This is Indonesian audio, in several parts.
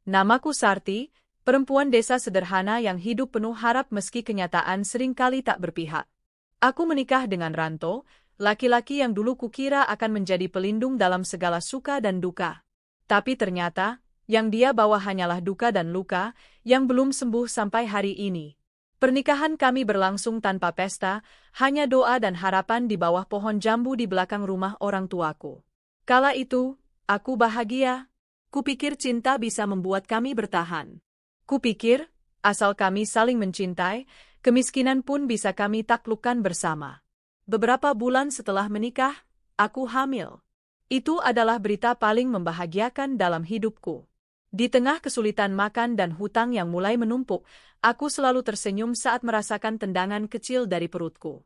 Namaku Sarti, perempuan desa sederhana yang hidup penuh harap meski kenyataan seringkali tak berpihak. Aku menikah dengan Ranto, laki-laki yang dulu kukira akan menjadi pelindung dalam segala suka dan duka. Tapi ternyata, yang dia bawa hanyalah duka dan luka, yang belum sembuh sampai hari ini. Pernikahan kami berlangsung tanpa pesta, hanya doa dan harapan di bawah pohon jambu di belakang rumah orang tuaku. Kala itu, aku bahagia. Kupikir cinta bisa membuat kami bertahan. Kupikir, asal kami saling mencintai, kemiskinan pun bisa kami taklukkan bersama. Beberapa bulan setelah menikah, aku hamil. Itu adalah berita paling membahagiakan dalam hidupku. Di tengah kesulitan makan dan hutang yang mulai menumpuk, aku selalu tersenyum saat merasakan tendangan kecil dari perutku.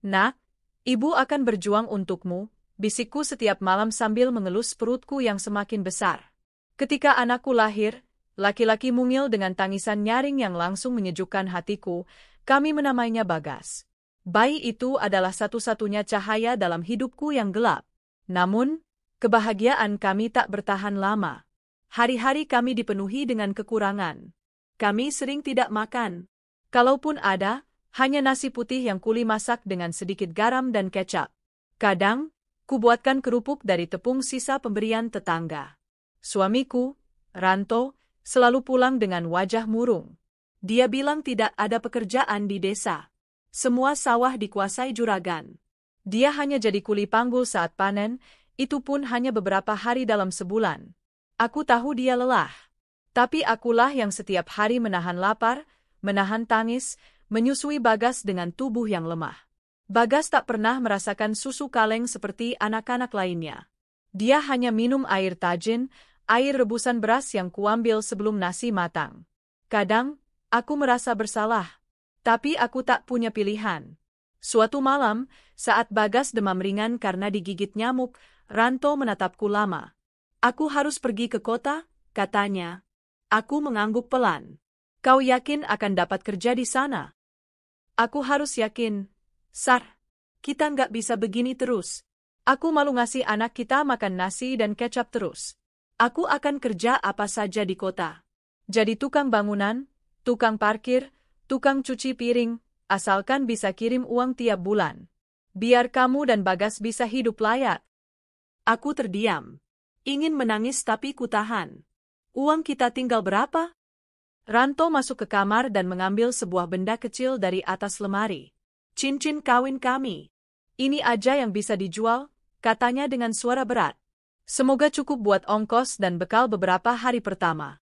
"Nak, ibu akan berjuang untukmu," bisikku setiap malam sambil mengelus perutku yang semakin besar. Ketika anakku lahir, laki-laki mungil dengan tangisan nyaring yang langsung menyejukkan hatiku, kami menamainya Bagas. Bayi itu adalah satu-satunya cahaya dalam hidupku yang gelap. Namun, kebahagiaan kami tak bertahan lama. Hari-hari kami dipenuhi dengan kekurangan. Kami sering tidak makan. Kalaupun ada, hanya nasi putih yang kuli masak dengan sedikit garam dan kecap. Kadang, kubuatkan kerupuk dari tepung sisa pemberian tetangga. Suamiku, Ranto, selalu pulang dengan wajah murung. Dia bilang tidak ada pekerjaan di desa. Semua sawah dikuasai juragan. Dia hanya jadi kuli panggul saat panen, itu pun hanya beberapa hari dalam sebulan. Aku tahu dia lelah. Tapi akulah yang setiap hari menahan lapar, menahan tangis, menyusui Bagas dengan tubuh yang lemah. Bagas tak pernah merasakan susu kaleng seperti anak-anak lainnya. Dia hanya minum air tajin, air rebusan beras yang kuambil sebelum nasi matang. Kadang, aku merasa bersalah. Tapi aku tak punya pilihan. Suatu malam, saat Bagas demam ringan karena digigit nyamuk, Ranto menatapku lama. "Aku harus pergi ke kota," katanya. Aku mengangguk pelan. "Kau yakin akan dapat kerja di sana?" "Aku harus yakin, Sar. Kita nggak bisa begini terus. Aku malu ngasih anak kita makan nasi dan kecap terus. Aku akan kerja apa saja di kota. Jadi tukang bangunan, tukang parkir, tukang cuci piring, asalkan bisa kirim uang tiap bulan. Biar kamu dan Bagas bisa hidup layak." Aku terdiam. Ingin menangis tapi kutahan. "Uang kita tinggal berapa?" Ranto masuk ke kamar dan mengambil sebuah benda kecil dari atas lemari. "Cincin kawin kami. Ini aja yang bisa dijual," katanya dengan suara berat. "Semoga cukup buat ongkos dan bekal beberapa hari pertama."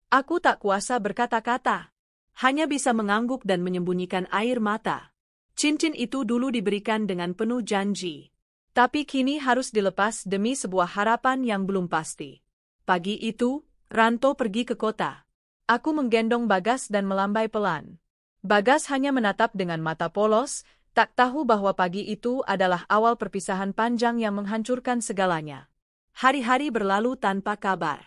Aku tak kuasa berkata-kata. Hanya bisa mengangguk dan menyembunyikan air mata. Cincin itu dulu diberikan dengan penuh janji. Tapi kini harus dilepas demi sebuah harapan yang belum pasti. Pagi itu, Ranto pergi ke kota. Aku menggendong Bagas dan melambai pelan. Bagas hanya menatap dengan mata polos, tak tahu bahwa pagi itu adalah awal perpisahan panjang yang menghancurkan segalanya. Hari-hari berlalu tanpa kabar.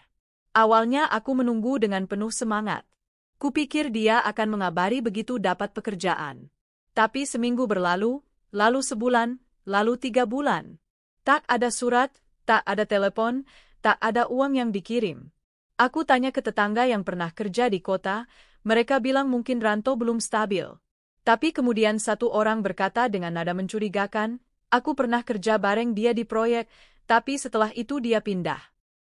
Awalnya aku menunggu dengan penuh semangat. Kupikir dia akan mengabari begitu dapat pekerjaan. Tapi seminggu berlalu, lalu sebulan, lalu 3 bulan. Tak ada surat, tak ada telepon, tak ada uang yang dikirim. Aku tanya ke tetangga yang pernah kerja di kota, mereka bilang mungkin Ranto belum stabil. Tapi kemudian satu orang berkata dengan nada mencurigakan, "Aku pernah kerja bareng dia di proyek, tapi setelah itu dia pindah.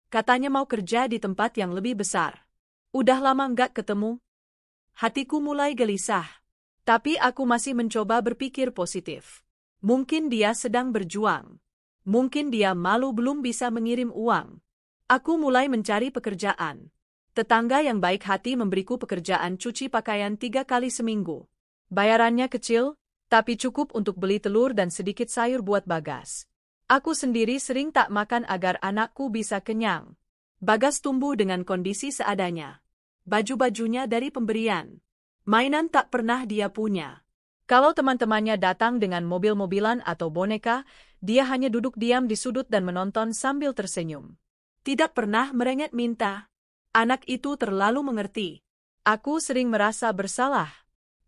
Katanya mau kerja di tempat yang lebih besar. Udah lama nggak ketemu." Hatiku mulai gelisah. Tapi aku masih mencoba berpikir positif. Mungkin dia sedang berjuang. Mungkin dia malu belum bisa mengirim uang. Aku mulai mencari pekerjaan. Tetangga yang baik hati memberiku pekerjaan cuci pakaian 3 kali seminggu. Bayarannya kecil, tapi cukup untuk beli telur dan sedikit sayur buat Bagas. Aku sendiri sering tak makan agar anakku bisa kenyang. Bagas tumbuh dengan kondisi seadanya. Baju-bajunya dari pemberian. Mainan tak pernah dia punya. Kalau teman-temannya datang dengan mobil-mobilan atau boneka, dia hanya duduk diam di sudut dan menonton sambil tersenyum. Tidak pernah merengek minta. Anak itu terlalu mengerti. Aku sering merasa bersalah.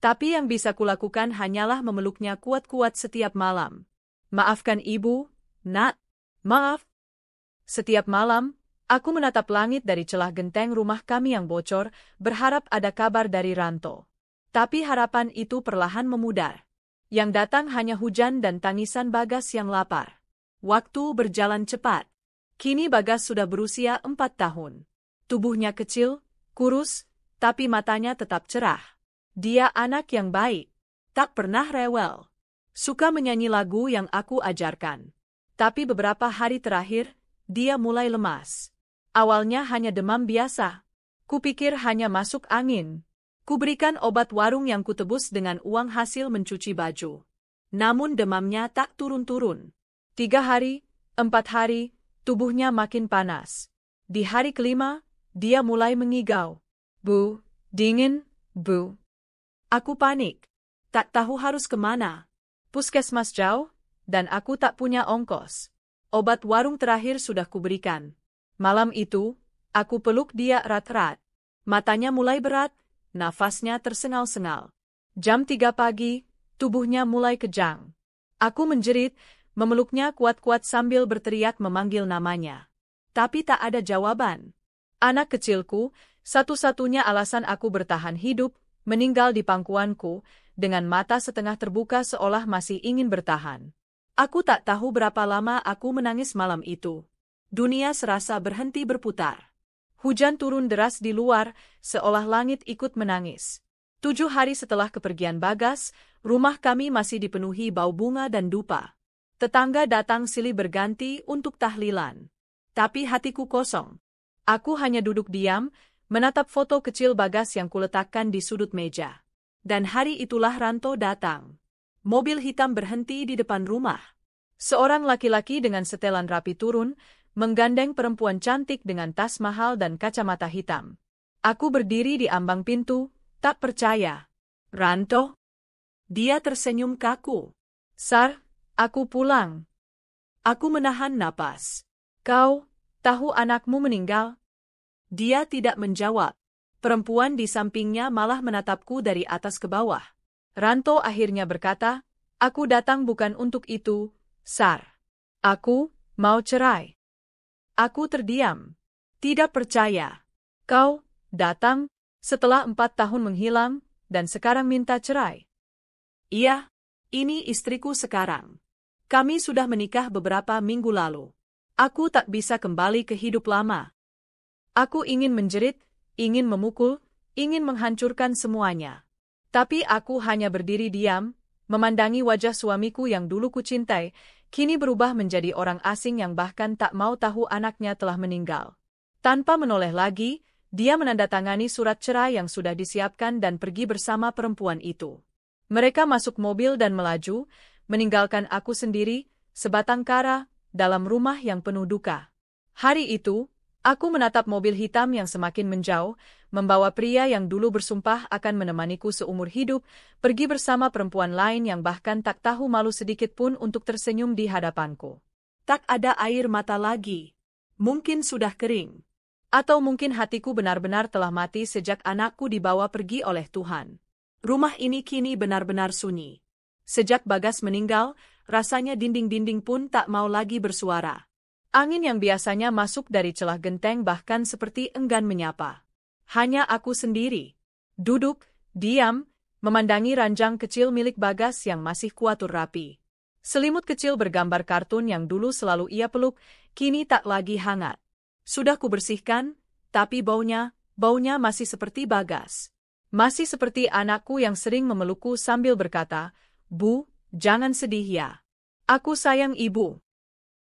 Tapi yang bisa kulakukan hanyalah memeluknya kuat-kuat setiap malam. "Maafkan ibu, Nak. Maaf." Setiap malam, Aku menatap langit dari celah genteng rumah kami yang bocor, berharap ada kabar dari Ranto. Tapi harapan itu perlahan memudar. Yang datang hanya hujan dan tangisan Bagas yang lapar. Waktu berjalan cepat. Kini Bagas sudah berusia 4 tahun. Tubuhnya kecil, kurus, tapi matanya tetap cerah. Dia anak yang baik. Tak pernah rewel. Suka menyanyi lagu yang aku ajarkan. Tapi beberapa hari terakhir, dia mulai lemas. Awalnya hanya demam biasa. Kupikir hanya masuk angin. Kuberikan obat warung yang kutebus dengan uang hasil mencuci baju. Namun demamnya tak turun-turun. 3 hari, 4 hari, tubuhnya makin panas. Di hari kelima, dia mulai mengigau. Bu, dingin, bu. Aku panik. Tak tahu harus kemana. Puskesmas jauh, dan aku tak punya ongkos. Obat warung terakhir sudah kuberikan. Malam itu, aku peluk dia erat-erat. Matanya mulai berat, nafasnya tersengal-sengal. Jam 3 pagi, tubuhnya mulai kejang. Aku menjerit, memeluknya kuat-kuat sambil berteriak memanggil namanya. Tapi tak ada jawaban. Anak kecilku, satu-satunya alasan aku bertahan hidup, meninggal di pangkuanku, dengan mata setengah terbuka seolah masih ingin bertahan. Aku tak tahu berapa lama aku menangis malam itu. Dunia serasa berhenti berputar. Hujan turun deras di luar, seolah langit ikut menangis. 7 hari setelah kepergian Bagas, rumah kami masih dipenuhi bau bunga dan dupa. Tetangga datang silih berganti untuk tahlilan. Tapi hatiku kosong. Aku hanya duduk diam, menatap foto kecil Bagas yang kuletakkan di sudut meja. Dan hari itulah Ranto datang. Mobil hitam berhenti di depan rumah. Seorang laki-laki dengan setelan rapi turun, menggandeng perempuan cantik dengan tas mahal dan kacamata hitam. Aku berdiri di ambang pintu, tak percaya. Ranto? Dia tersenyum kaku. Sar, aku pulang. Aku menahan napas. Kau tahu anakmu meninggal? Dia tidak menjawab. Perempuan di sampingnya malah menatapku dari atas ke bawah. Ranto akhirnya berkata, aku datang bukan untuk itu, Sar. Aku mau cerai. Aku terdiam. Tidak percaya. Kau datang setelah 4 tahun menghilang dan sekarang minta cerai. Iya, ini istriku sekarang. Kami sudah menikah beberapa minggu lalu. Aku tak bisa kembali ke hidup lama. Aku ingin menjerit, ingin memukul, ingin menghancurkan semuanya. Tapi aku hanya berdiri diam, memandangi wajah suamiku yang dulu kucintai, kini berubah menjadi orang asing yang bahkan tak mau tahu anaknya telah meninggal. Tanpa menoleh lagi, dia menandatangani surat cerai yang sudah disiapkan dan pergi bersama perempuan itu. Mereka masuk mobil dan melaju, meninggalkan aku sendiri, sebatang kara, dalam rumah yang penuh duka. Hari itu, aku menatap mobil hitam yang semakin menjauh, membawa pria yang dulu bersumpah akan menemaniku seumur hidup, pergi bersama perempuan lain yang bahkan tak tahu malu sedikit pun untuk tersenyum di hadapanku. Tak ada air mata lagi. Mungkin sudah kering. Atau mungkin hatiku benar-benar telah mati sejak anakku dibawa pergi oleh Tuhan. Rumah ini kini benar-benar sunyi. Sejak Bagas meninggal, rasanya dinding-dinding pun tak mau lagi bersuara. Angin yang biasanya masuk dari celah genteng bahkan seperti enggan menyapa. Hanya aku sendiri. Duduk, diam, memandangi ranjang kecil milik Bagas yang masih kuatur rapi. Selimut kecil bergambar kartun yang dulu selalu ia peluk, kini tak lagi hangat. Sudah kubersihkan, tapi baunya masih seperti Bagas. Masih seperti anakku yang sering memelukku sambil berkata, Bu, jangan sedih ya. Aku sayang ibu.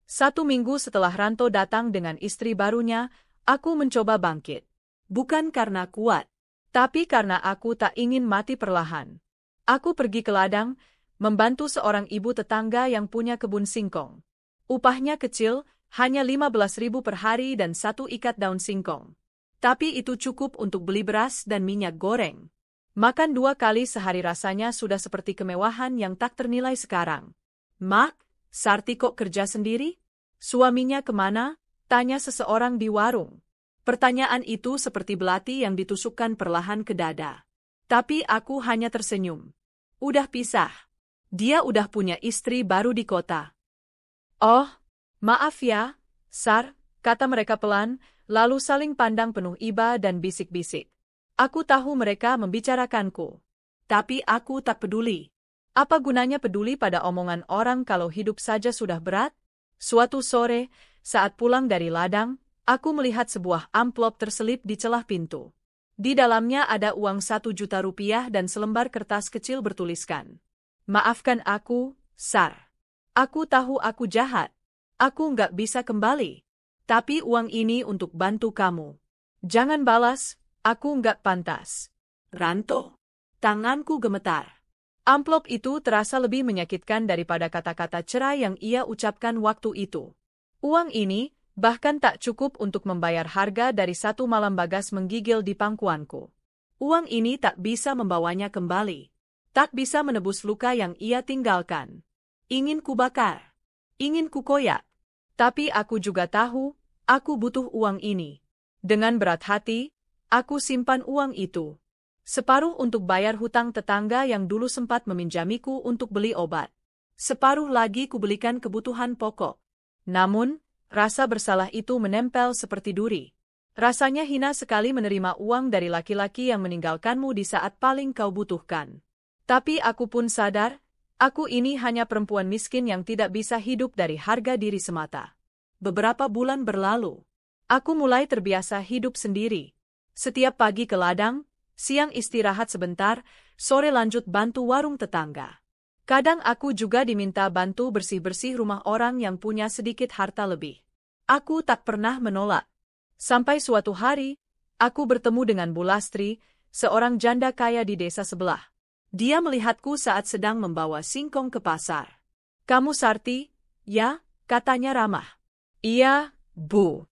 1 minggu setelah Ranto datang dengan istri barunya, aku mencoba bangkit. Bukan karena kuat, tapi karena aku tak ingin mati perlahan. Aku pergi ke ladang, membantu seorang ibu tetangga yang punya kebun singkong. Upahnya kecil, hanya 15.000 per hari dan 1 ikat daun singkong. Tapi itu cukup untuk beli beras dan minyak goreng. Makan 2 kali sehari rasanya sudah seperti kemewahan yang tak ternilai sekarang. Mak, Sarti kok kerja sendiri? Suaminya kemana? Tanya seseorang di warung. Pertanyaan itu seperti belati yang ditusukkan perlahan ke dada. Tapi aku hanya tersenyum. Udah pisah. Dia udah punya istri baru di kota. Oh, maaf ya, Sar, kata mereka pelan, lalu saling pandang penuh iba dan bisik-bisik. Aku tahu mereka membicarakanku. Tapi aku tak peduli. Apa gunanya peduli pada omongan orang kalau hidup saja sudah berat? Suatu sore, saat pulang dari ladang, aku melihat sebuah amplop terselip di celah pintu. Di dalamnya ada uang 1 juta rupiah dan selembar kertas kecil bertuliskan, "Maafkan aku, Sar. Aku tahu aku jahat. Aku nggak bisa kembali. Tapi uang ini untuk bantu kamu. Jangan balas, aku nggak pantas." Ranto. Tanganku gemetar. Amplop itu terasa lebih menyakitkan daripada kata-kata cerai yang ia ucapkan waktu itu. Uang ini bahkan tak cukup untuk membayar harga dari 1 malam Bagas menggigil di pangkuanku. Uang ini tak bisa membawanya kembali. Tak bisa menebus luka yang ia tinggalkan. Ingin kubakar. Ingin kukoyak. Tapi aku juga tahu, aku butuh uang ini. Dengan berat hati, aku simpan uang itu. Separuh untuk bayar hutang tetangga yang dulu sempat meminjamiku untuk beli obat. Separuh lagi kubelikan kebutuhan pokok. Namun, rasa bersalah itu menempel seperti duri. Rasanya hina sekali menerima uang dari laki-laki yang meninggalkanmu di saat paling kau butuhkan. Tapi aku pun sadar, aku ini hanya perempuan miskin yang tidak bisa hidup dari harga diri semata. Beberapa bulan berlalu. Aku mulai terbiasa hidup sendiri. Setiap pagi ke ladang, siang istirahat sebentar, sore lanjut bantu warung tetangga. Kadang aku juga diminta bantu bersih-bersih rumah orang yang punya sedikit harta lebih. Aku tak pernah menolak. Sampai suatu hari, aku bertemu dengan Bu Lastri, seorang janda kaya di desa sebelah. Dia melihatku saat sedang membawa singkong ke pasar. "Kamu Sarti?" "Ya," katanya ramah. "Iya, Bu."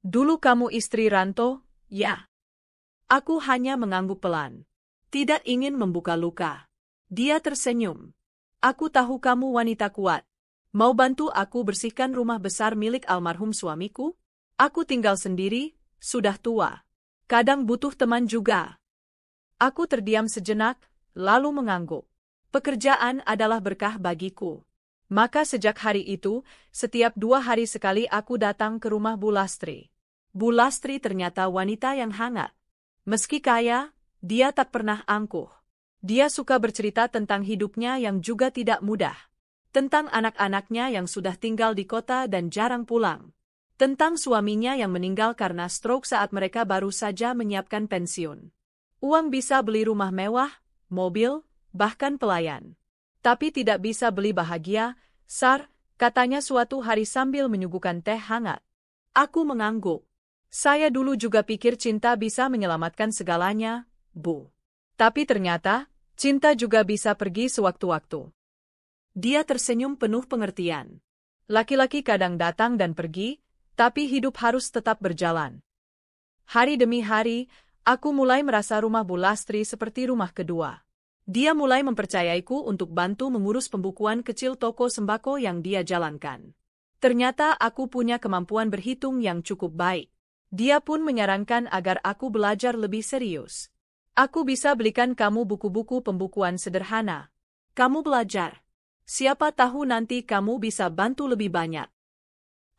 "Dulu kamu istri Ranto?" "Ya." Aku hanya mengangguk pelan. Tidak ingin membuka luka. Dia tersenyum. "Aku tahu kamu wanita kuat. Mau bantu aku bersihkan rumah besar milik almarhum suamiku? Aku tinggal sendiri, sudah tua. Kadang butuh teman juga." Aku terdiam sejenak, lalu mengangguk. Pekerjaan adalah berkah bagiku. Maka sejak hari itu, setiap 2 hari sekali aku datang ke rumah Bu Lastri. Bu Lastri ternyata wanita yang hangat. Meski kaya, dia tak pernah angkuh. Dia suka bercerita tentang hidupnya yang juga tidak mudah. Tentang anak-anaknya yang sudah tinggal di kota dan jarang pulang. Tentang suaminya yang meninggal karena stroke saat mereka baru saja menyiapkan pensiun. Uang bisa beli rumah mewah, mobil, bahkan pelayan. Tapi tidak bisa beli bahagia, Sar, katanya suatu hari sambil menyuguhkan teh hangat. Aku mengangguk. Saya dulu juga pikir cinta bisa menyelamatkan segalanya, Bu. Tapi ternyata, cinta juga bisa pergi sewaktu-waktu. Dia tersenyum penuh pengertian. Laki-laki kadang datang dan pergi, tapi hidup harus tetap berjalan. Hari demi hari, aku mulai merasa rumah Bu Lastri seperti rumah kedua. Dia mulai mempercayaiku untuk bantu mengurus pembukuan kecil toko sembako yang dia jalankan. Ternyata aku punya kemampuan berhitung yang cukup baik. Dia pun menyarankan agar aku belajar lebih serius. "Aku bisa belikan kamu buku-buku pembukuan sederhana. Kamu belajar. Siapa tahu nanti kamu bisa bantu lebih banyak."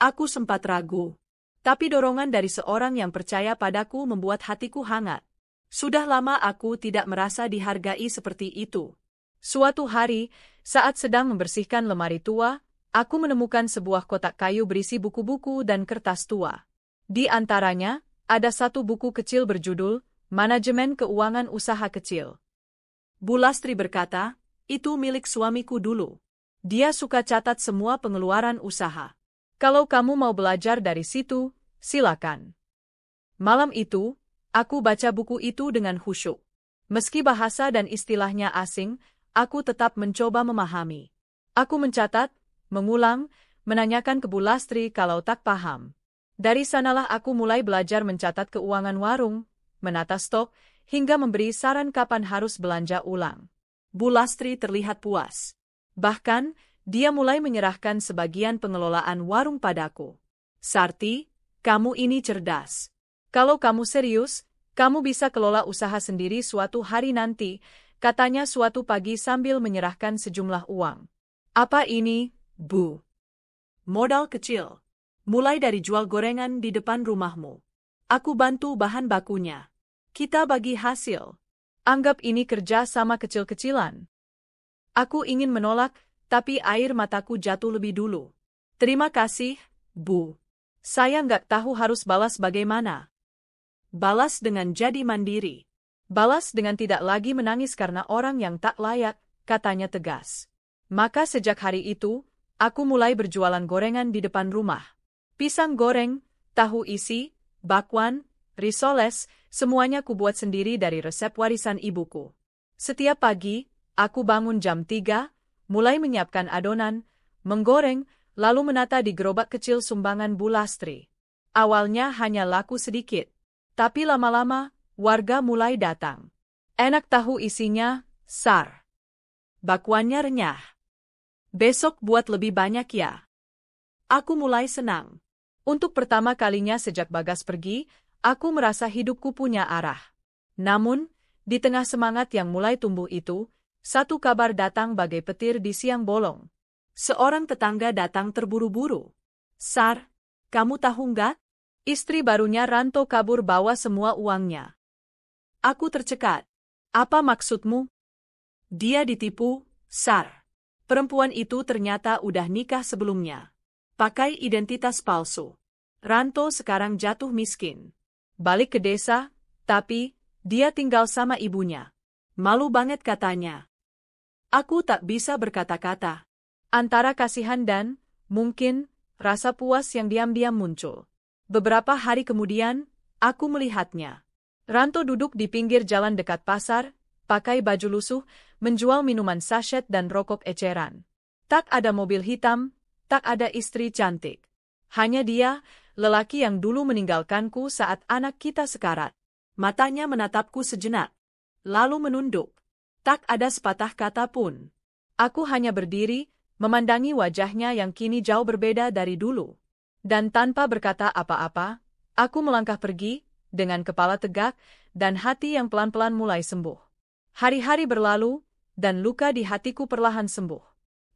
Aku sempat ragu. Tapi dorongan dari seorang yang percaya padaku membuat hatiku hangat. Sudah lama aku tidak merasa dihargai seperti itu. Suatu hari, saat sedang membersihkan lemari tua, aku menemukan sebuah kotak kayu berisi buku-buku dan kertas tua. Di antaranya, ada satu buku kecil berjudul, Manajemen Keuangan Usaha Kecil. Bu Lastri berkata, "Itu milik suamiku dulu. Dia suka catat semua pengeluaran usaha. Kalau kamu mau belajar dari situ, silakan." Malam itu, aku baca buku itu dengan khusyuk. Meski bahasa dan istilahnya asing, aku tetap mencoba memahami. Aku mencatat, mengulang, menanyakan ke Bu Lastri kalau tak paham. Dari sanalah aku mulai belajar mencatat keuangan warung, menata stok, hingga memberi saran kapan harus belanja ulang. Bu Lastri terlihat puas. Bahkan, dia mulai menyerahkan sebagian pengelolaan warung padaku. "Sarti, kamu ini cerdas. Kalau kamu serius, kamu bisa kelola usaha sendiri suatu hari nanti," katanya suatu pagi sambil menyerahkan sejumlah uang. "Apa ini, Bu?" "Modal kecil. Mulai dari jual gorengan di depan rumahmu. Aku bantu bahan bakunya. Kita bagi hasil. Anggap ini kerja sama kecil-kecilan. Aku ingin menolak, tapi air mataku jatuh lebih dulu. Terima kasih, Bu. Saya nggak tahu harus balas bagaimana. Balas dengan jadi mandiri. Balas dengan tidak lagi menangis karena orang yang tak layak, katanya tegas. Maka sejak hari itu, aku mulai berjualan gorengan di depan rumah. Pisang goreng, tahu isi, bakwan, risoles, semuanya kubuat sendiri dari resep warisan ibuku. Setiap pagi, aku bangun jam 3, mulai menyiapkan adonan, menggoreng, lalu menata di gerobak kecil sumbangan Bu Lastri. Awalnya hanya laku sedikit, tapi lama-lama, warga mulai datang. Enak tahu isinya, Sar. Bakwannya renyah. Besok buat lebih banyak ya. Aku mulai senang. Untuk pertama kalinya sejak Bagas pergi, aku merasa hidupku punya arah. Namun, di tengah semangat yang mulai tumbuh itu, satu kabar datang bagai petir di siang bolong. Seorang tetangga datang terburu-buru. Sar, kamu tahu nggak? Istri barunya Ranto kabur bawa semua uangnya. Aku tercekat. Apa maksudmu? Dia ditipu, Sar. Perempuan itu ternyata udah nikah sebelumnya. Pakai identitas palsu. Ranto sekarang jatuh miskin. Balik ke desa, tapi dia tinggal sama ibunya. Malu banget katanya. Aku tak bisa berkata-kata. Antara kasihan dan, mungkin, rasa puas yang diam-diam muncul. Beberapa hari kemudian, aku melihatnya. Ranto duduk di pinggir jalan dekat pasar, pakai baju lusuh, menjual minuman sachet dan rokok eceran. Tak ada mobil hitam, tak ada istri cantik. Hanya dia, lelaki yang dulu meninggalkanku saat anak kita sekarat. Matanya menatapku sejenak, lalu menunduk. Tak ada sepatah kata pun. Aku hanya berdiri, memandangi wajahnya yang kini jauh berbeda dari dulu. Dan tanpa berkata apa-apa, aku melangkah pergi, dengan kepala tegak, dan hati yang pelan-pelan mulai sembuh. Hari-hari berlalu, dan luka di hatiku perlahan sembuh.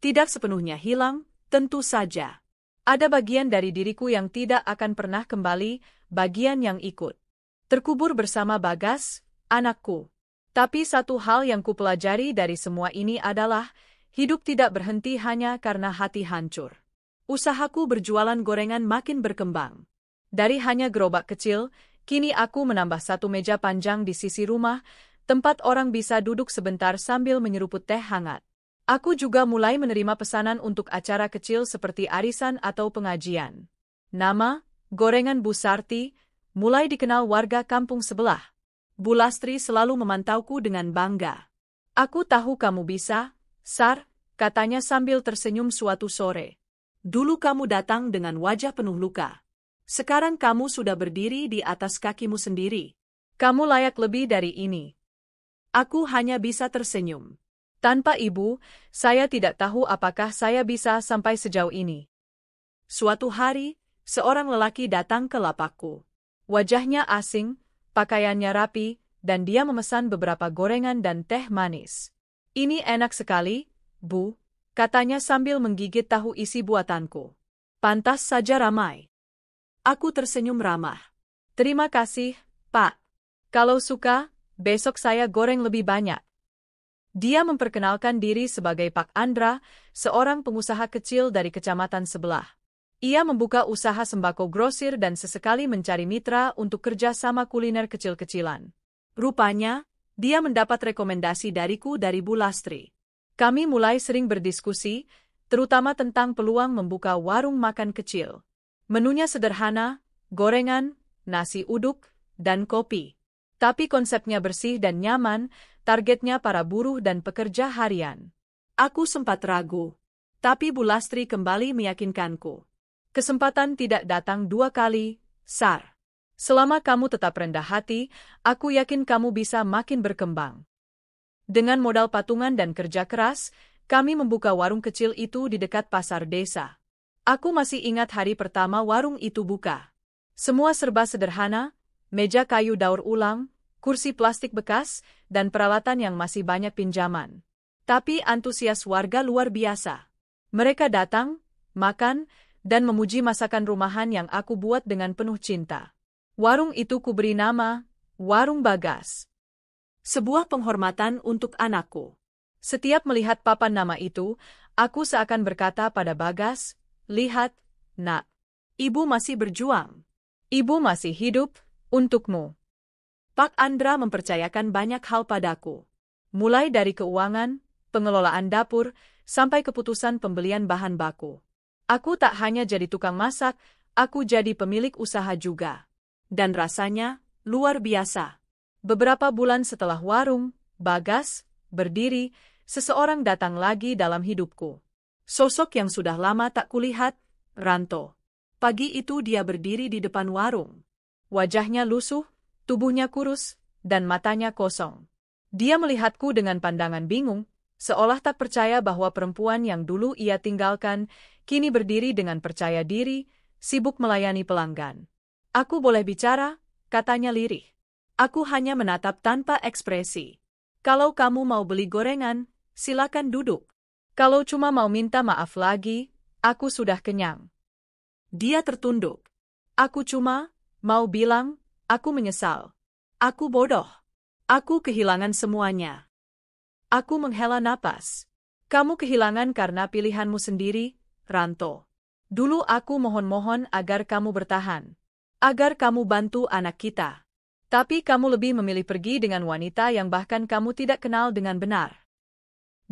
Tidak sepenuhnya hilang, tentu saja. Ada bagian dari diriku yang tidak akan pernah kembali, bagian yang ikut. Terkubur bersama Bagas, anakku. Tapi satu hal yang kupelajari dari semua ini adalah, hidup tidak berhenti hanya karena hati hancur. Usahaku berjualan gorengan makin berkembang. Dari hanya gerobak kecil, kini aku menambah satu meja panjang di sisi rumah, tempat orang bisa duduk sebentar sambil menyeruput teh hangat. Aku juga mulai menerima pesanan untuk acara kecil seperti arisan atau pengajian. Nama, Gorengan Bu Sarti, mulai dikenal warga kampung sebelah. Bu Lastri selalu memantauku dengan bangga. Aku tahu kamu bisa, Sar, katanya sambil tersenyum suatu sore. Dulu kamu datang dengan wajah penuh luka. Sekarang kamu sudah berdiri di atas kakimu sendiri. Kamu layak lebih dari ini. Aku hanya bisa tersenyum. Tanpa ibu, saya tidak tahu apakah saya bisa sampai sejauh ini. Suatu hari, seorang lelaki datang ke lapakku. Wajahnya asing, pakaiannya rapi, dan dia memesan beberapa gorengan dan teh manis. Ini enak sekali, Bu, katanya sambil menggigit tahu isi buatanku. Pantas saja ramai. Aku tersenyum ramah. Terima kasih, Pak. Kalau suka, besok saya goreng lebih banyak. Dia memperkenalkan diri sebagai Pak Andra, seorang pengusaha kecil dari kecamatan sebelah. Ia membuka usaha sembako grosir dan sesekali mencari mitra untuk kerja sama kuliner kecil-kecilan. Rupanya, dia mendapat rekomendasi dariku dari Bu Lastri. Kami mulai sering berdiskusi, terutama tentang peluang membuka warung makan kecil. Menunya sederhana, gorengan, nasi uduk, dan kopi. Tapi konsepnya bersih dan nyaman, targetnya para buruh dan pekerja harian. Aku sempat ragu, tapi Bu Lastri kembali meyakinkanku. Kesempatan tidak datang dua kali, Sar. Selama kamu tetap rendah hati, aku yakin kamu bisa makin berkembang. Dengan modal patungan dan kerja keras, kami membuka warung kecil itu di dekat pasar desa. Aku masih ingat hari pertama warung itu buka. Semua serba sederhana, meja kayu daur ulang, kursi plastik bekas, dan peralatan yang masih banyak pinjaman. Tapi antusias warga luar biasa. Mereka datang, makan, dan memuji masakan rumahan yang aku buat dengan penuh cinta. Warung itu kuberi nama, Warung Bagas. Sebuah penghormatan untuk anakku. Setiap melihat papan nama itu, aku seakan berkata pada Bagas, "Lihat, Nak. Ibu masih berjuang. Ibu masih hidup, untukmu." Pak Andra mempercayakan banyak hal padaku. Mulai dari keuangan, pengelolaan dapur, sampai keputusan pembelian bahan baku. Aku tak hanya jadi tukang masak, aku jadi pemilik usaha juga. Dan rasanya, luar biasa. Beberapa bulan setelah Warung Bagas berdiri, seseorang datang lagi dalam hidupku. Sosok yang sudah lama tak kulihat, Ranto. Pagi itu dia berdiri di depan warung. Wajahnya lusuh, tubuhnya kurus, dan matanya kosong. Dia melihatku dengan pandangan bingung, seolah tak percaya bahwa perempuan yang dulu ia tinggalkan, kini berdiri dengan percaya diri, sibuk melayani pelanggan. "Aku boleh bicara?" katanya lirih. Aku hanya menatap tanpa ekspresi. "Kalau kamu mau beli gorengan, silakan duduk. Kalau cuma mau minta maaf lagi, aku sudah kenyang." Dia tertunduk. "Aku cuma mau bilang, aku menyesal. Aku bodoh. Aku kehilangan semuanya." Aku menghela napas. "Kamu kehilangan karena pilihanmu sendiri, Ranto. Dulu aku mohon-mohon agar kamu bertahan. Agar kamu bantu anak kita. Tapi kamu lebih memilih pergi dengan wanita yang bahkan kamu tidak kenal dengan benar."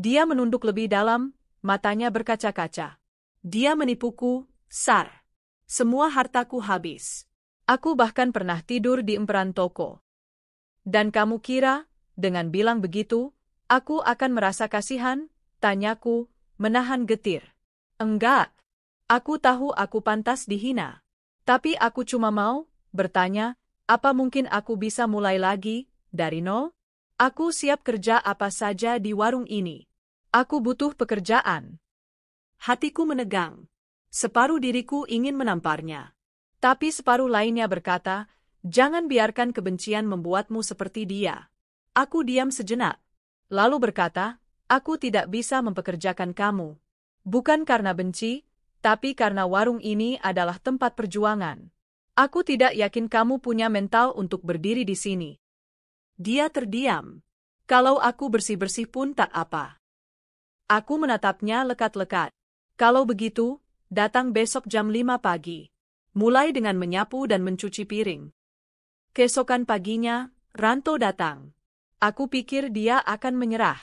Dia menunduk lebih dalam, matanya berkaca-kaca. "Dia menipuku, Sar. Semua hartaku habis. Aku bahkan pernah tidur di emperan toko. Dan kamu kira, dengan bilang begitu, aku akan merasa kasihan?" tanyaku, menahan getir. "Enggak. Aku tahu aku pantas dihina. Tapi aku cuma mau bertanya, apa mungkin aku bisa mulai lagi, dari nol? Aku siap kerja apa saja di warung ini. Aku butuh pekerjaan." Hatiku menegang. Separuh diriku ingin menamparnya. Tapi separuh lainnya berkata, "Jangan biarkan kebencian membuatmu seperti dia." Aku diam sejenak. Lalu berkata, "Aku tidak bisa mempekerjakan kamu. Bukan karena benci, tapi karena warung ini adalah tempat perjuangan. Aku tidak yakin kamu punya mental untuk berdiri di sini." Dia terdiam. "Kalau aku bersih-bersih pun tak apa." Aku menatapnya lekat-lekat. "Kalau begitu, datang besok jam 5 pagi. Mulai dengan menyapu dan mencuci piring." Keesokan paginya, Ranto datang. Aku pikir dia akan menyerah.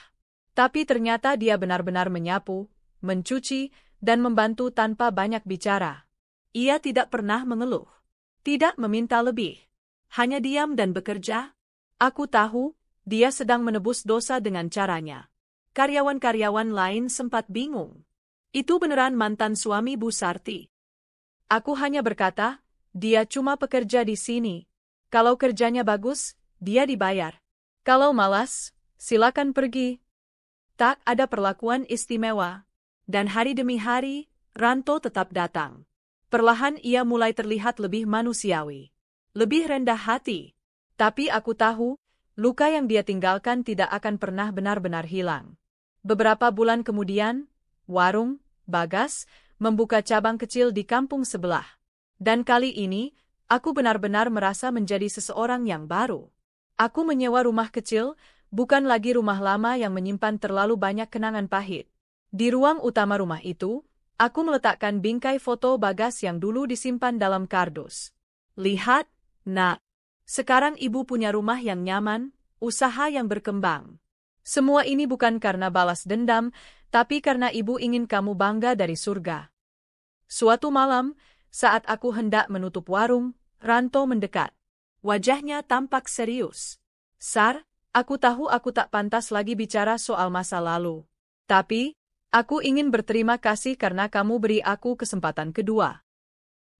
Tapi ternyata dia benar-benar menyapu, mencuci, dan membantu tanpa banyak bicara. Ia tidak pernah mengeluh. Tidak meminta lebih. Hanya diam dan bekerja. Aku tahu, dia sedang menebus dosa dengan caranya. Karyawan-karyawan lain sempat bingung. Itu beneran mantan suami Bu Sarti? Aku hanya berkata, dia cuma pekerja di sini. Kalau kerjanya bagus, dia dibayar. Kalau malas, silakan pergi. Tak ada perlakuan istimewa. Dan hari demi hari, Ranto tetap datang. Perlahan ia mulai terlihat lebih manusiawi. Lebih rendah hati. Tapi aku tahu, luka yang dia tinggalkan tidak akan pernah benar-benar hilang. Beberapa bulan kemudian, Warung Bagas membuka cabang kecil di kampung sebelah. Dan kali ini, aku benar-benar merasa menjadi seseorang yang baru. Aku menyewa rumah kecil, bukan lagi rumah lama yang menyimpan terlalu banyak kenangan pahit. Di ruang utama rumah itu, aku meletakkan bingkai foto Bagas yang dulu disimpan dalam kardus. "Lihat, Nak. Sekarang ibu punya rumah yang nyaman, usaha yang berkembang. Semua ini bukan karena balas dendam, tapi karena ibu ingin kamu bangga dari surga." Suatu malam, saat aku hendak menutup warung, Ranto mendekat. Wajahnya tampak serius. "Sar, aku tahu aku tak pantas lagi bicara soal masa lalu. Tapi, aku ingin berterima kasih karena kamu beri aku kesempatan kedua."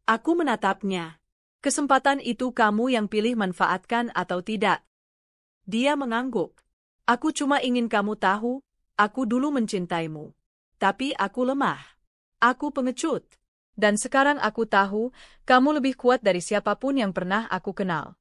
Aku menatapnya. "Kesempatan itu kamu yang pilih manfaatkan atau tidak?" Dia mengangguk. "Aku cuma ingin kamu tahu, aku dulu mencintaimu. Tapi aku lemah. Aku pengecut. Dan sekarang aku tahu, kamu lebih kuat dari siapapun yang pernah aku kenal."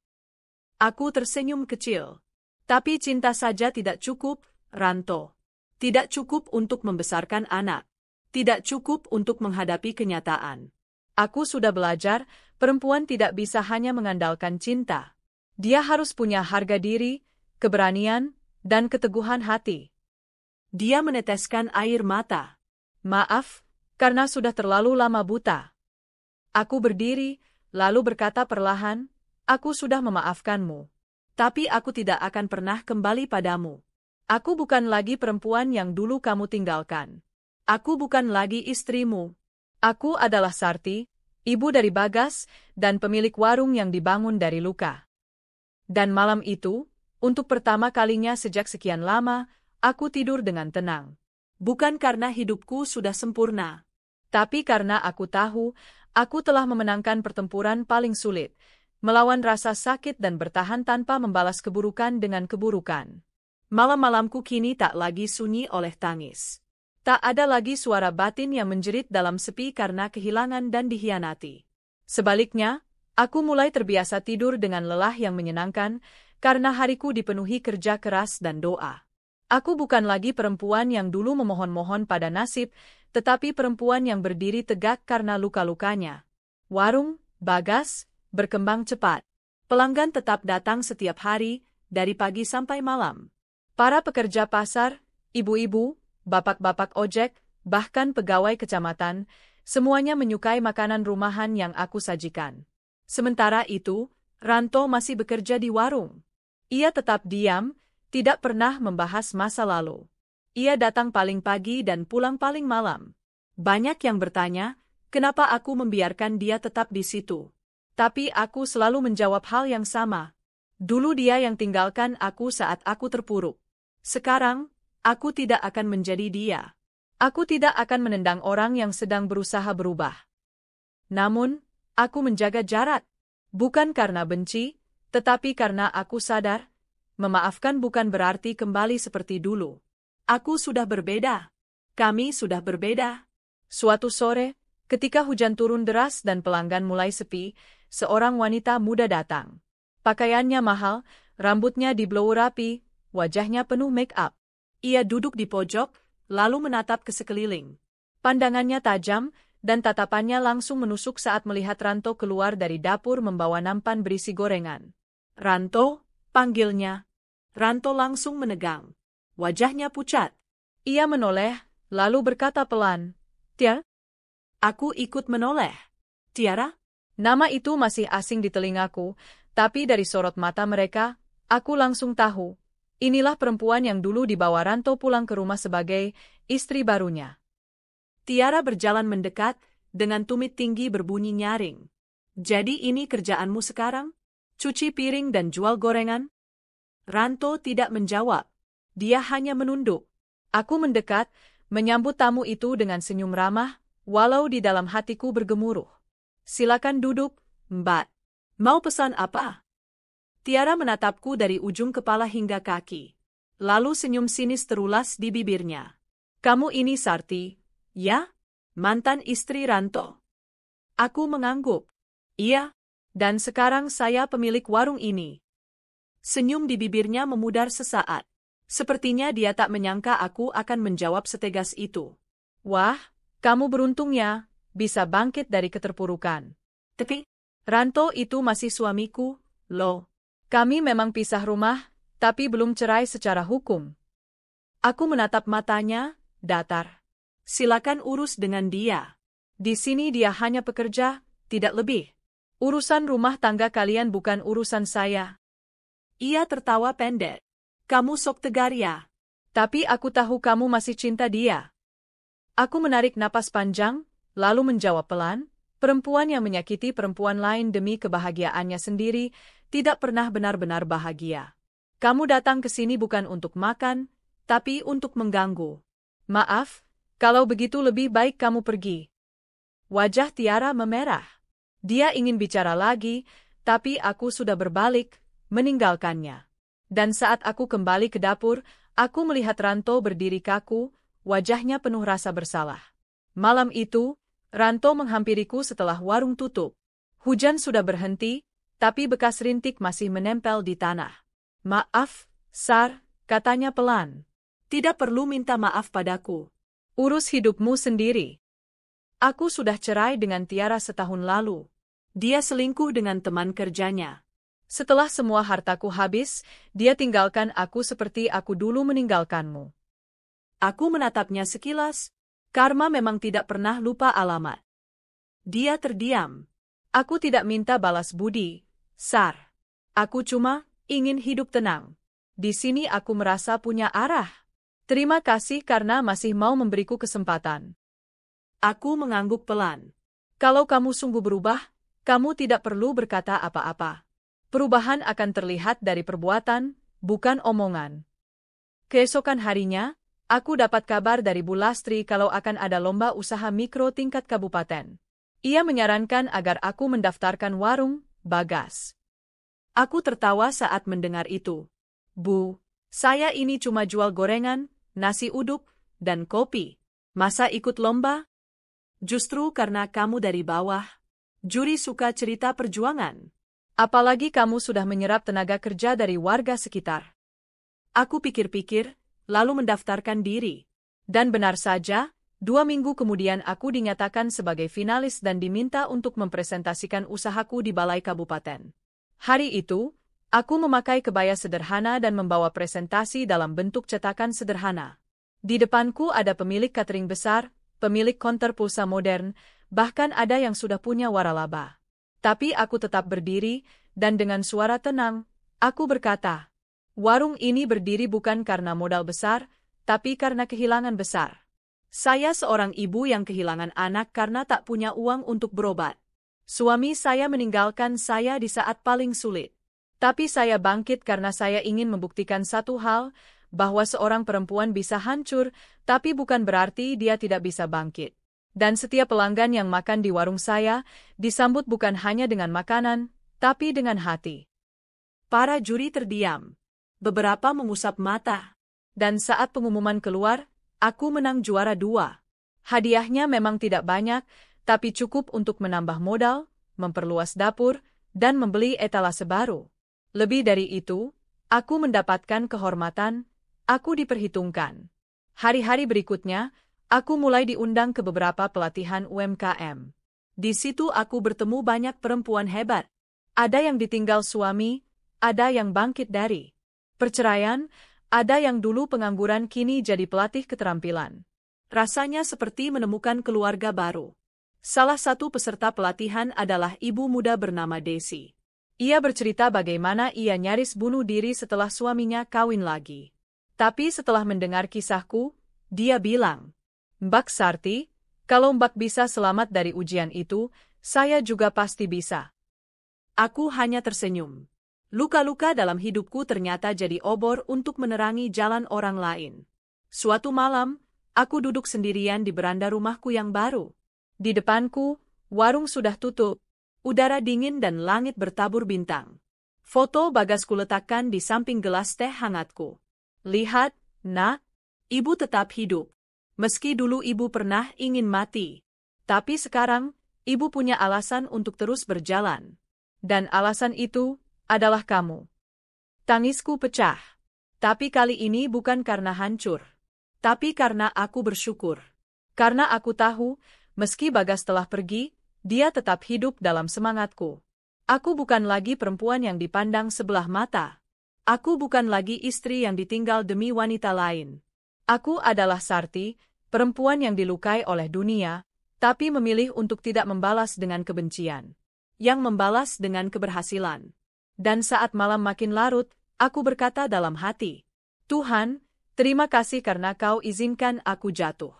Aku tersenyum kecil. "Tapi cinta saja tidak cukup, Ranto. Tidak cukup untuk membesarkan anak. Tidak cukup untuk menghadapi kenyataan. Aku sudah belajar, perempuan tidak bisa hanya mengandalkan cinta. Dia harus punya harga diri, keberanian, dan keteguhan hati. Dia meneteskan air mata. Maaf, karena sudah terlalu lama buta. Aku berdiri, lalu berkata perlahan, aku sudah memaafkanmu. Tapi aku tidak akan pernah kembali padamu. Aku bukan lagi perempuan yang dulu kamu tinggalkan. Aku bukan lagi istrimu. Aku adalah Sarti, ibu dari Bagas, dan pemilik warung yang dibangun dari luka. Dan malam itu, untuk pertama kalinya sejak sekian lama, aku tidur dengan tenang. Bukan karena hidupku sudah sempurna. Tapi karena aku tahu, aku telah memenangkan pertempuran paling sulit, melawan rasa sakit dan bertahan tanpa membalas keburukan dengan keburukan. Malam-malamku kini tak lagi sunyi oleh tangis. Tak ada lagi suara batin yang menjerit dalam sepi karena kehilangan dan dikhianati. Sebaliknya, aku mulai terbiasa tidur dengan lelah yang menyenangkan, karena hariku dipenuhi kerja keras dan doa. Aku bukan lagi perempuan yang dulu memohon-mohon pada nasib, tetapi perempuan yang berdiri tegak karena luka-lukanya. Warung, Bagas, berkembang cepat. Pelanggan tetap datang setiap hari, dari pagi sampai malam. Para pekerja pasar, ibu-ibu, bapak-bapak ojek, bahkan pegawai kecamatan, semuanya menyukai makanan rumahan yang aku sajikan. Sementara itu, Ranto masih bekerja di warung. Ia tetap diam, tidak pernah membahas masa lalu. Ia datang paling pagi dan pulang paling malam. Banyak yang bertanya, kenapa aku membiarkan dia tetap di situ. Tapi aku selalu menjawab hal yang sama. Dulu dia yang tinggalkan aku saat aku terpuruk. Sekarang, aku tidak akan menjadi dia. Aku tidak akan menendang orang yang sedang berusaha berubah. Namun, aku menjaga jarak. Bukan karena benci, tetapi karena aku sadar, memaafkan bukan berarti kembali seperti dulu. Aku sudah berbeda. Kami sudah berbeda. Suatu sore, ketika hujan turun deras dan pelanggan mulai sepi, seorang wanita muda datang. Pakaiannya mahal, rambutnya diblow rapi, wajahnya penuh make-up. Ia duduk di pojok, lalu menatap ke sekeliling. Pandangannya tajam, dan tatapannya langsung menusuk saat melihat Ranto keluar dari dapur membawa nampan berisi gorengan. "Ranto," panggilnya. Ranto langsung menegang. Wajahnya pucat. Ia menoleh, lalu berkata pelan, "Tia?" Aku ikut menoleh. "Tiara?" Nama itu masih asing di telingaku, tapi dari sorot mata mereka, aku langsung tahu. Inilah perempuan yang dulu dibawa Ranto pulang ke rumah sebagai istri barunya. Tiara berjalan mendekat, dengan tumit tinggi berbunyi nyaring. "Jadi ini kerjaanmu sekarang? Cuci piring dan jual gorengan?" Ranto tidak menjawab. Dia hanya menunduk. Aku mendekat, menyambut tamu itu dengan senyum ramah, walau di dalam hatiku bergemuruh. "Silakan duduk, Mbak. Mau pesan apa?" Tiara menatapku dari ujung kepala hingga kaki. Lalu senyum sinis terulas di bibirnya. "Kamu ini Sarti, ya? Mantan istri Ranto?" Aku mengangguk. "Iya, dan sekarang saya pemilik warung ini." Senyum di bibirnya memudar sesaat. Sepertinya dia tak menyangka aku akan menjawab setegas itu. "Wah, kamu beruntung ya, bisa bangkit dari keterpurukan." "Tapi, Ranto itu masih suamiku, loh. Kami memang pisah rumah, tapi belum cerai secara hukum." Aku menatap matanya, datar. "Silakan urus dengan dia. Di sini dia hanya pekerja, tidak lebih. Urusan rumah tangga kalian bukan urusan saya." Ia tertawa pendek. "Kamu sok tegar ya. Tapi aku tahu kamu masih cinta dia." Aku menarik napas panjang, lalu menjawab pelan, perempuan yang menyakiti perempuan lain demi kebahagiaannya sendiri, tidak pernah benar-benar bahagia. "Kamu datang ke sini bukan untuk makan, tapi untuk mengganggu." "Maaf, kalau begitu lebih baik kamu pergi." Wajah Tiara memerah. Dia ingin bicara lagi, tapi aku sudah berbalik, meninggalkannya. Dan saat aku kembali ke dapur, aku melihat Ranto berdiri kaku, wajahnya penuh rasa bersalah. Malam itu, Ranto menghampiriku setelah warung tutup. Hujan sudah berhenti, tapi bekas rintik masih menempel di tanah. "Maaf, Sar," katanya pelan. "Tidak perlu minta maaf padaku. Urus hidupmu sendiri." Aku sudah cerai dengan Tiara setahun lalu. Dia selingkuh dengan teman kerjanya. Setelah semua hartaku habis, dia tinggalkan aku seperti aku dulu meninggalkanmu. Aku menatapnya sekilas. Karma memang tidak pernah lupa alamat. Dia terdiam. Aku tidak minta balas budi, Sar. Aku cuma ingin hidup tenang. Di sini aku merasa punya arah. Terima kasih karena masih mau memberiku kesempatan. Aku mengangguk pelan. Kalau kamu sungguh berubah, kamu tidak perlu berkata apa-apa. Perubahan akan terlihat dari perbuatan, bukan omongan. Keesokan harinya, aku dapat kabar dari Bu Lastri kalau akan ada lomba usaha mikro tingkat kabupaten. Ia menyarankan agar aku mendaftarkan warung, Bagas. Aku tertawa saat mendengar itu. Bu, saya ini cuma jual gorengan, nasi uduk, dan kopi. Masa ikut lomba? Justru karena kamu dari bawah, juri suka cerita perjuangan. Apalagi kamu sudah menyerap tenaga kerja dari warga sekitar. Aku pikir-pikir, lalu mendaftarkan diri. Dan benar saja, 2 minggu kemudian aku dinyatakan sebagai finalis dan diminta untuk mempresentasikan usahaku di Balai Kabupaten. Hari itu, aku memakai kebaya sederhana dan membawa presentasi dalam bentuk cetakan sederhana. Di depanku ada pemilik catering besar, pemilik konter pulsa modern, bahkan ada yang sudah punya waralaba. Tapi aku tetap berdiri, dan dengan suara tenang, aku berkata, warung ini berdiri bukan karena modal besar, tapi karena kehilangan besar. Saya seorang ibu yang kehilangan anak karena tak punya uang untuk berobat. Suami saya meninggalkan saya di saat paling sulit. Tapi saya bangkit karena saya ingin membuktikan satu hal, bahwa seorang perempuan bisa hancur, tapi bukan berarti dia tidak bisa bangkit. Dan setiap pelanggan yang makan di warung saya, disambut bukan hanya dengan makanan, tapi dengan hati. Para juri terdiam. Beberapa mengusap mata. Dan saat pengumuman keluar, aku menang juara 2. Hadiahnya memang tidak banyak, tapi cukup untuk menambah modal, memperluas dapur, dan membeli etalase baru. Lebih dari itu, aku mendapatkan kehormatan, aku diperhitungkan. Hari-hari berikutnya, aku mulai diundang ke beberapa pelatihan UMKM. Di situ aku bertemu banyak perempuan hebat. Ada yang ditinggal suami, ada yang bangkit dari perceraian, ada yang dulu pengangguran kini jadi pelatih keterampilan. Rasanya seperti menemukan keluarga baru. Salah satu peserta pelatihan adalah ibu muda bernama Desi. Ia bercerita bagaimana ia nyaris bunuh diri setelah suaminya kawin lagi. Tapi setelah mendengar kisahku, dia bilang, Mbak Sarti, kalau Mbak bisa selamat dari ujian itu, saya juga pasti bisa. Aku hanya tersenyum. Luka-luka dalam hidupku ternyata jadi obor untuk menerangi jalan orang lain. Suatu malam, aku duduk sendirian di beranda rumahku yang baru. Di depanku, warung sudah tutup, udara dingin dan langit bertabur bintang. Foto Bagas kuletakkan di samping gelas teh hangatku. Lihat, Nak, ibu tetap hidup. Meski dulu ibu pernah ingin mati. Tapi sekarang, ibu punya alasan untuk terus berjalan. Dan alasan itu adalah kamu. Tangisku pecah. Tapi kali ini bukan karena hancur. Tapi karena aku bersyukur. Karena aku tahu, meski Bagas telah pergi, dia tetap hidup dalam semangatku. Aku bukan lagi perempuan yang dipandang sebelah mata. Aku bukan lagi istri yang ditinggal demi wanita lain. Aku adalah Sarti, perempuan yang dilukai oleh dunia, tapi memilih untuk tidak membalas dengan kebencian. Yang membalas dengan keberhasilan. Dan saat malam makin larut, aku berkata dalam hati, Tuhan, terima kasih karena Kau izinkan aku jatuh.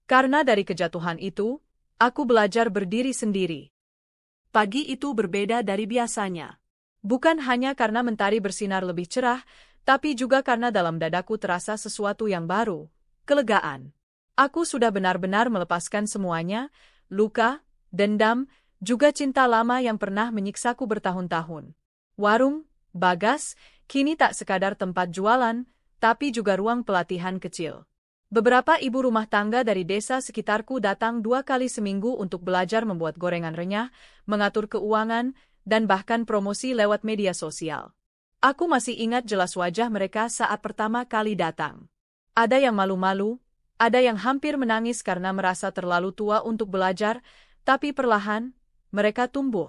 Karena dari kejatuhan itu, aku belajar berdiri sendiri. Pagi itu berbeda dari biasanya. Bukan hanya karena mentari bersinar lebih cerah, tapi juga karena dalam dadaku terasa sesuatu yang baru, kelegaan. Aku sudah benar-benar melepaskan semuanya, luka, dendam, juga cinta lama yang pernah menyiksaku bertahun-tahun. Warung, Bagas, kini tak sekadar tempat jualan, tapi juga ruang pelatihan kecil. Beberapa ibu rumah tangga dari desa sekitarku datang 2 kali seminggu untuk belajar membuat gorengan renyah, mengatur keuangan, dan bahkan promosi lewat media sosial. Aku masih ingat jelas wajah mereka saat pertama kali datang. Ada yang malu-malu, Ada yang hampir menangis karena merasa terlalu tua untuk belajar, tapi perlahan, mereka tumbuh.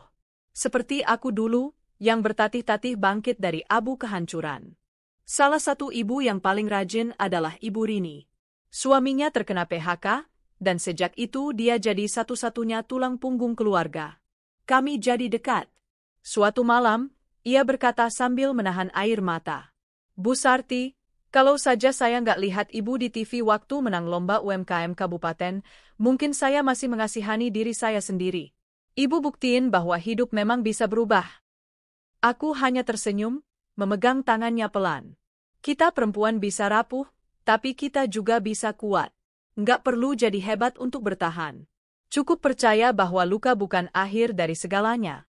Seperti aku dulu, yang bertatih-tatih bangkit dari abu kehancuran. Salah satu ibu yang paling rajin adalah Ibu Rini. Suaminya terkena PHK, dan sejak itu dia jadi satu-satunya tulang punggung keluarga. Kami jadi dekat. Suatu malam, ia berkata sambil menahan air mata. Bu Sarti, kalau saja saya nggak lihat ibu di TV waktu menang lomba UMKM Kabupaten, mungkin saya masih mengasihani diri saya sendiri. Ibu buktiin bahwa hidup memang bisa berubah. Aku hanya tersenyum, memegang tangannya pelan. Kita perempuan bisa rapuh, tapi kita juga bisa kuat. Nggak perlu jadi hebat untuk bertahan. Cukup percaya bahwa luka bukan akhir dari segalanya.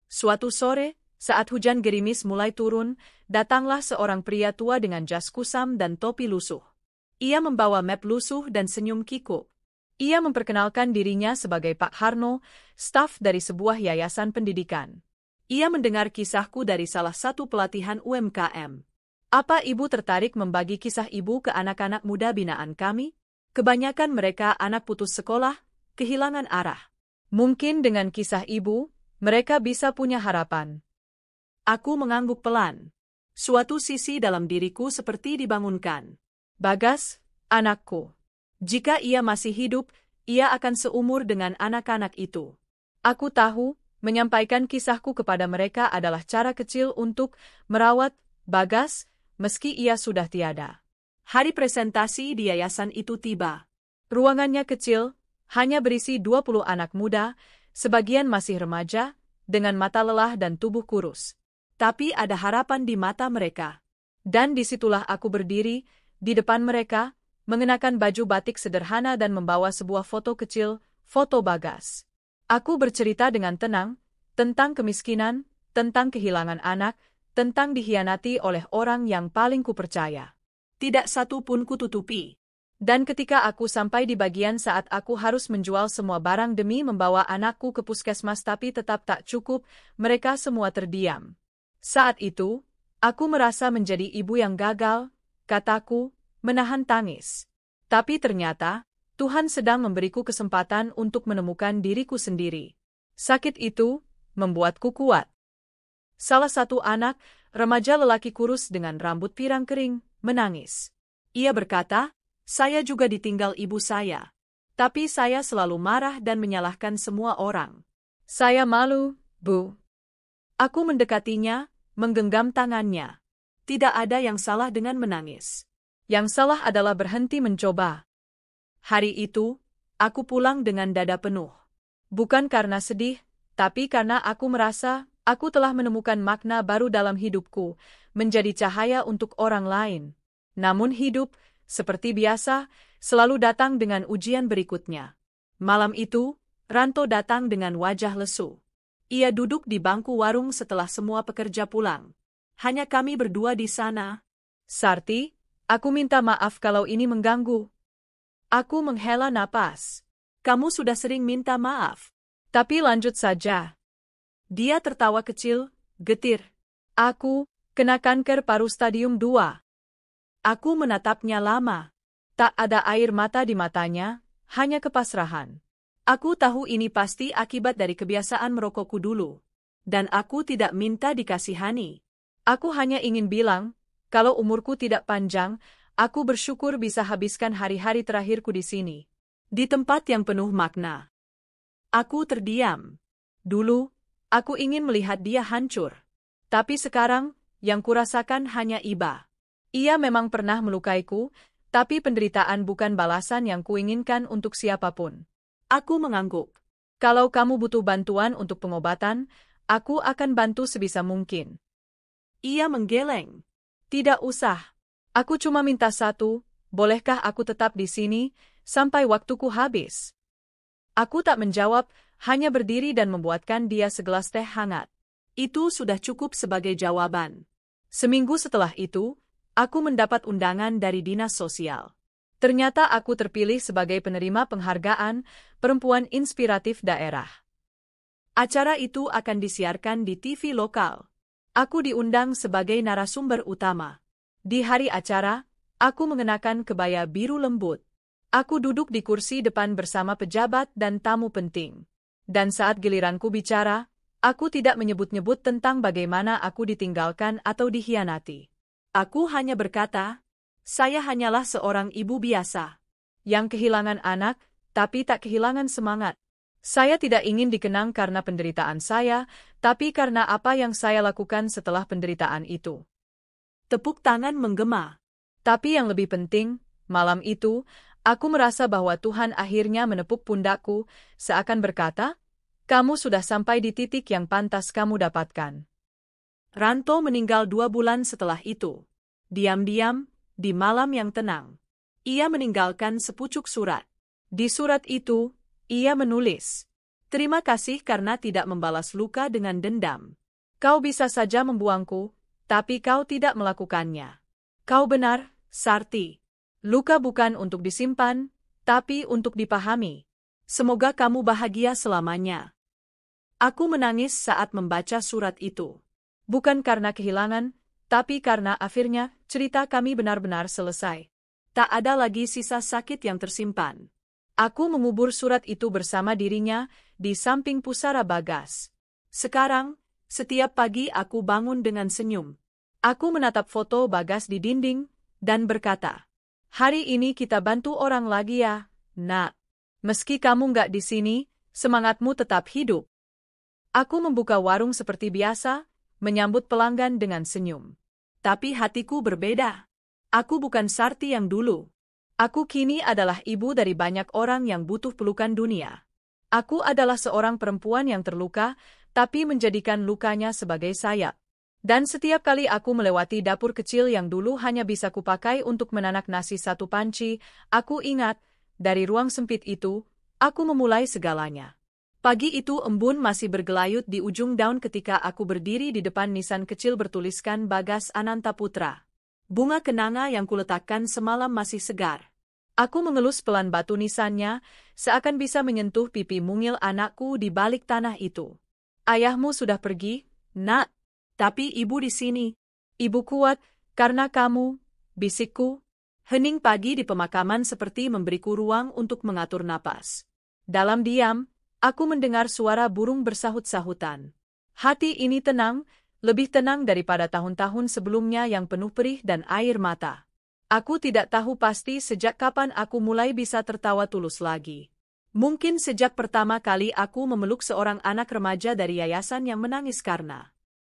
Suatu sore, saat hujan gerimis mulai turun, datanglah seorang pria tua dengan jas kusam dan topi lusuh. Ia membawa map lusuh dan senyum kikuk. Ia memperkenalkan dirinya sebagai Pak Harno, staf dari sebuah yayasan pendidikan. Ia mendengar kisahku dari salah satu pelatihan UMKM. Apa ibu tertarik membagi kisah ibu ke anak-anak muda binaan kami? Kebanyakan mereka anak putus sekolah, kehilangan arah. Mungkin dengan kisah ibu, mereka bisa punya harapan. Aku mengangguk pelan. Suatu sisi dalam diriku seperti dibangunkan. Bagas, anakku. Jika ia masih hidup, ia akan seumur dengan anak-anak itu. Aku tahu, menyampaikan kisahku kepada mereka adalah cara kecil untuk merawat Bagas, meski ia sudah tiada. Hari presentasi di yayasan itu tiba. Ruangannya kecil, hanya berisi 20 anak muda, sebagian masih remaja, dengan mata lelah dan tubuh kurus. Tapi ada harapan di mata mereka. Dan disitulah aku berdiri, di depan mereka, mengenakan baju batik sederhana dan membawa sebuah foto kecil, foto Bagas. Aku bercerita dengan tenang, tentang kemiskinan, tentang kehilangan anak, tentang dikhianati oleh orang yang paling kupercaya. Tidak satu pun kututupi. Dan ketika aku sampai di bagian saat aku harus menjual semua barang demi membawa anakku ke puskesmas tapi tetap tak cukup, mereka semua terdiam. Saat itu, aku merasa menjadi ibu yang gagal, kataku, menahan tangis. Tapi ternyata, Tuhan sedang memberiku kesempatan untuk menemukan diriku sendiri. Sakit itu membuatku kuat. Salah satu anak, remaja lelaki kurus dengan rambut pirang kering, menangis. Ia berkata, saya juga ditinggal ibu saya. Tapi saya selalu marah dan menyalahkan semua orang. Saya malu, Bu. Aku mendekatinya, menggenggam tangannya. Tidak ada yang salah dengan menangis. Yang salah adalah berhenti mencoba. Hari itu, aku pulang dengan dada penuh. Bukan karena sedih, tapi karena aku merasa aku telah menemukan makna baru dalam hidupku, menjadi cahaya untuk orang lain. Namun hidup, seperti biasa, selalu datang dengan ujian berikutnya. Malam itu, Ranto datang dengan wajah lesu. Ia duduk di bangku warung setelah semua pekerja pulang. Hanya kami berdua di sana. Sarti, aku minta maaf kalau ini mengganggu. Aku menghela napas. Kamu sudah sering minta maaf. Tapi lanjut saja. Dia tertawa kecil, getir. Aku kena kanker paru stadium 2. Aku menatapnya lama. Tak ada air mata di matanya, hanya kepasrahan. Aku tahu ini pasti akibat dari kebiasaan merokokku dulu. Dan aku tidak minta dikasihani. Aku hanya ingin bilang, kalau umurku tidak panjang, aku bersyukur bisa habiskan hari-hari terakhirku di sini. Di tempat yang penuh makna. Aku terdiam. Dulu, aku ingin melihat dia hancur. Tapi sekarang, yang kurasakan hanya iba. Ia memang pernah melukaiku, tapi penderitaan bukan balasan yang kuinginkan untuk siapapun. Aku mengangguk. Kalau kamu butuh bantuan untuk pengobatan, aku akan bantu sebisa mungkin. Ia menggeleng. Tidak usah. Aku cuma minta satu, bolehkah aku tetap di sini, sampai waktuku habis? Aku tak menjawab, hanya berdiri dan membuatkan dia segelas teh hangat. Itu sudah cukup sebagai jawaban. Seminggu setelah itu, aku mendapat undangan dari dinas sosial. Ternyata aku terpilih sebagai penerima penghargaan Perempuan Inspiratif Daerah. Acara itu akan disiarkan di TV lokal. Aku diundang sebagai narasumber utama. Di hari acara, aku mengenakan kebaya biru lembut. Aku duduk di kursi depan bersama pejabat dan tamu penting. Dan saat giliranku bicara, aku tidak menyebut-nyebut tentang bagaimana aku ditinggalkan atau dikhianati. Aku hanya berkata, saya hanyalah seorang ibu biasa, yang kehilangan anak, tapi tak kehilangan semangat. Saya tidak ingin dikenang karena penderitaan saya, tapi karena apa yang saya lakukan setelah penderitaan itu. Tepuk tangan menggema. Tapi yang lebih penting, malam itu, aku merasa bahwa Tuhan akhirnya menepuk pundakku, seakan berkata, kamu sudah sampai di titik yang pantas kamu dapatkan. Ranto meninggal 2 bulan setelah itu. Diam-diam, di malam yang tenang. Ia meninggalkan sepucuk surat. Di surat itu, ia menulis, terima kasih karena tidak membalas luka dengan dendam. Kau bisa saja membuangku, tapi kau tidak melakukannya. Kau benar, Sarti. Luka bukan untuk disimpan, tapi untuk dipahami. Semoga kamu bahagia selamanya. Aku menangis saat membaca surat itu. Bukan karena kehilangan, tapi karena akhirnya cerita kami benar-benar selesai. Tak ada lagi sisa sakit yang tersimpan. Aku mengubur surat itu bersama dirinya di samping pusara Bagas. Sekarang, setiap pagi aku bangun dengan senyum. Aku menatap foto Bagas di dinding dan berkata, hari ini kita bantu orang lagi ya, Nak. Meski kamu nggak di sini, semangatmu tetap hidup. Aku membuka warung seperti biasa, menyambut pelanggan dengan senyum. Tapi hatiku berbeda. Aku bukan Sarti yang dulu. Aku kini adalah ibu dari banyak orang yang butuh pelukan dunia. Aku adalah seorang perempuan yang terluka, tapi menjadikan lukanya sebagai sayap. Dan setiap kali aku melewati dapur kecil yang dulu hanya bisa kupakai untuk menanak nasi satu panci, aku ingat, dari ruang sempit itu, aku memulai segalanya. Pagi itu embun masih bergelayut di ujung daun ketika aku berdiri di depan nisan kecil bertuliskan Bagas Ananta Putra. Bunga kenanga yang kuletakkan semalam masih segar. Aku mengelus pelan batu nisannya, seakan bisa menyentuh pipi mungil anakku di balik tanah itu. Ayahmu sudah pergi, Nak. Tapi ibu di sini. Ibu kuat, karena kamu, bisikku. Hening pagi di pemakaman seperti memberiku ruang untuk mengatur napas. Dalam diam, aku mendengar suara burung bersahut-sahutan. Hati ini tenang, lebih tenang daripada tahun-tahun sebelumnya yang penuh perih dan air mata. Aku tidak tahu pasti sejak kapan aku mulai bisa tertawa tulus lagi. Mungkin sejak pertama kali aku memeluk seorang anak remaja dari yayasan yang menangis karena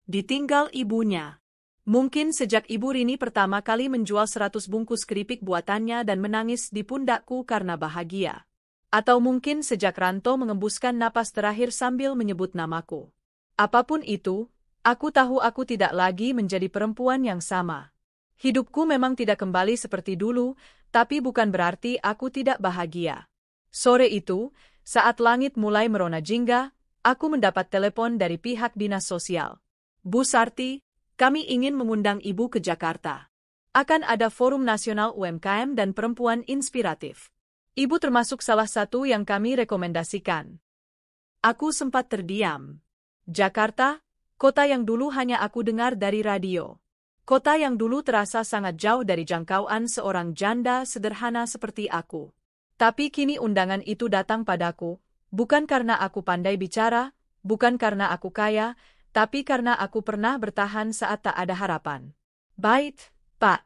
ditinggal ibunya. Mungkin sejak Ibu Rini pertama kali menjual 100 bungkus keripik buatannya dan menangis di pundakku karena bahagia. Atau mungkin sejak Ranto mengembuskan napas terakhir sambil menyebut namaku. Apapun itu, aku tahu aku tidak lagi menjadi perempuan yang sama. Hidupku memang tidak kembali seperti dulu, tapi bukan berarti aku tidak bahagia. Sore itu, saat langit mulai merona jingga, aku mendapat telepon dari pihak dinas sosial. Bu Sarti, kami ingin mengundang Ibu ke Jakarta. Akan ada Forum Nasional UMKM dan Perempuan Inspiratif. Ibu termasuk salah satu yang kami rekomendasikan. Aku sempat terdiam. Jakarta, kota yang dulu hanya aku dengar dari radio. Kota yang dulu terasa sangat jauh dari jangkauan seorang janda sederhana seperti aku. Tapi kini undangan itu datang padaku, bukan karena aku pandai bicara, bukan karena aku kaya, tapi karena aku pernah bertahan saat tak ada harapan. Baik, Pak.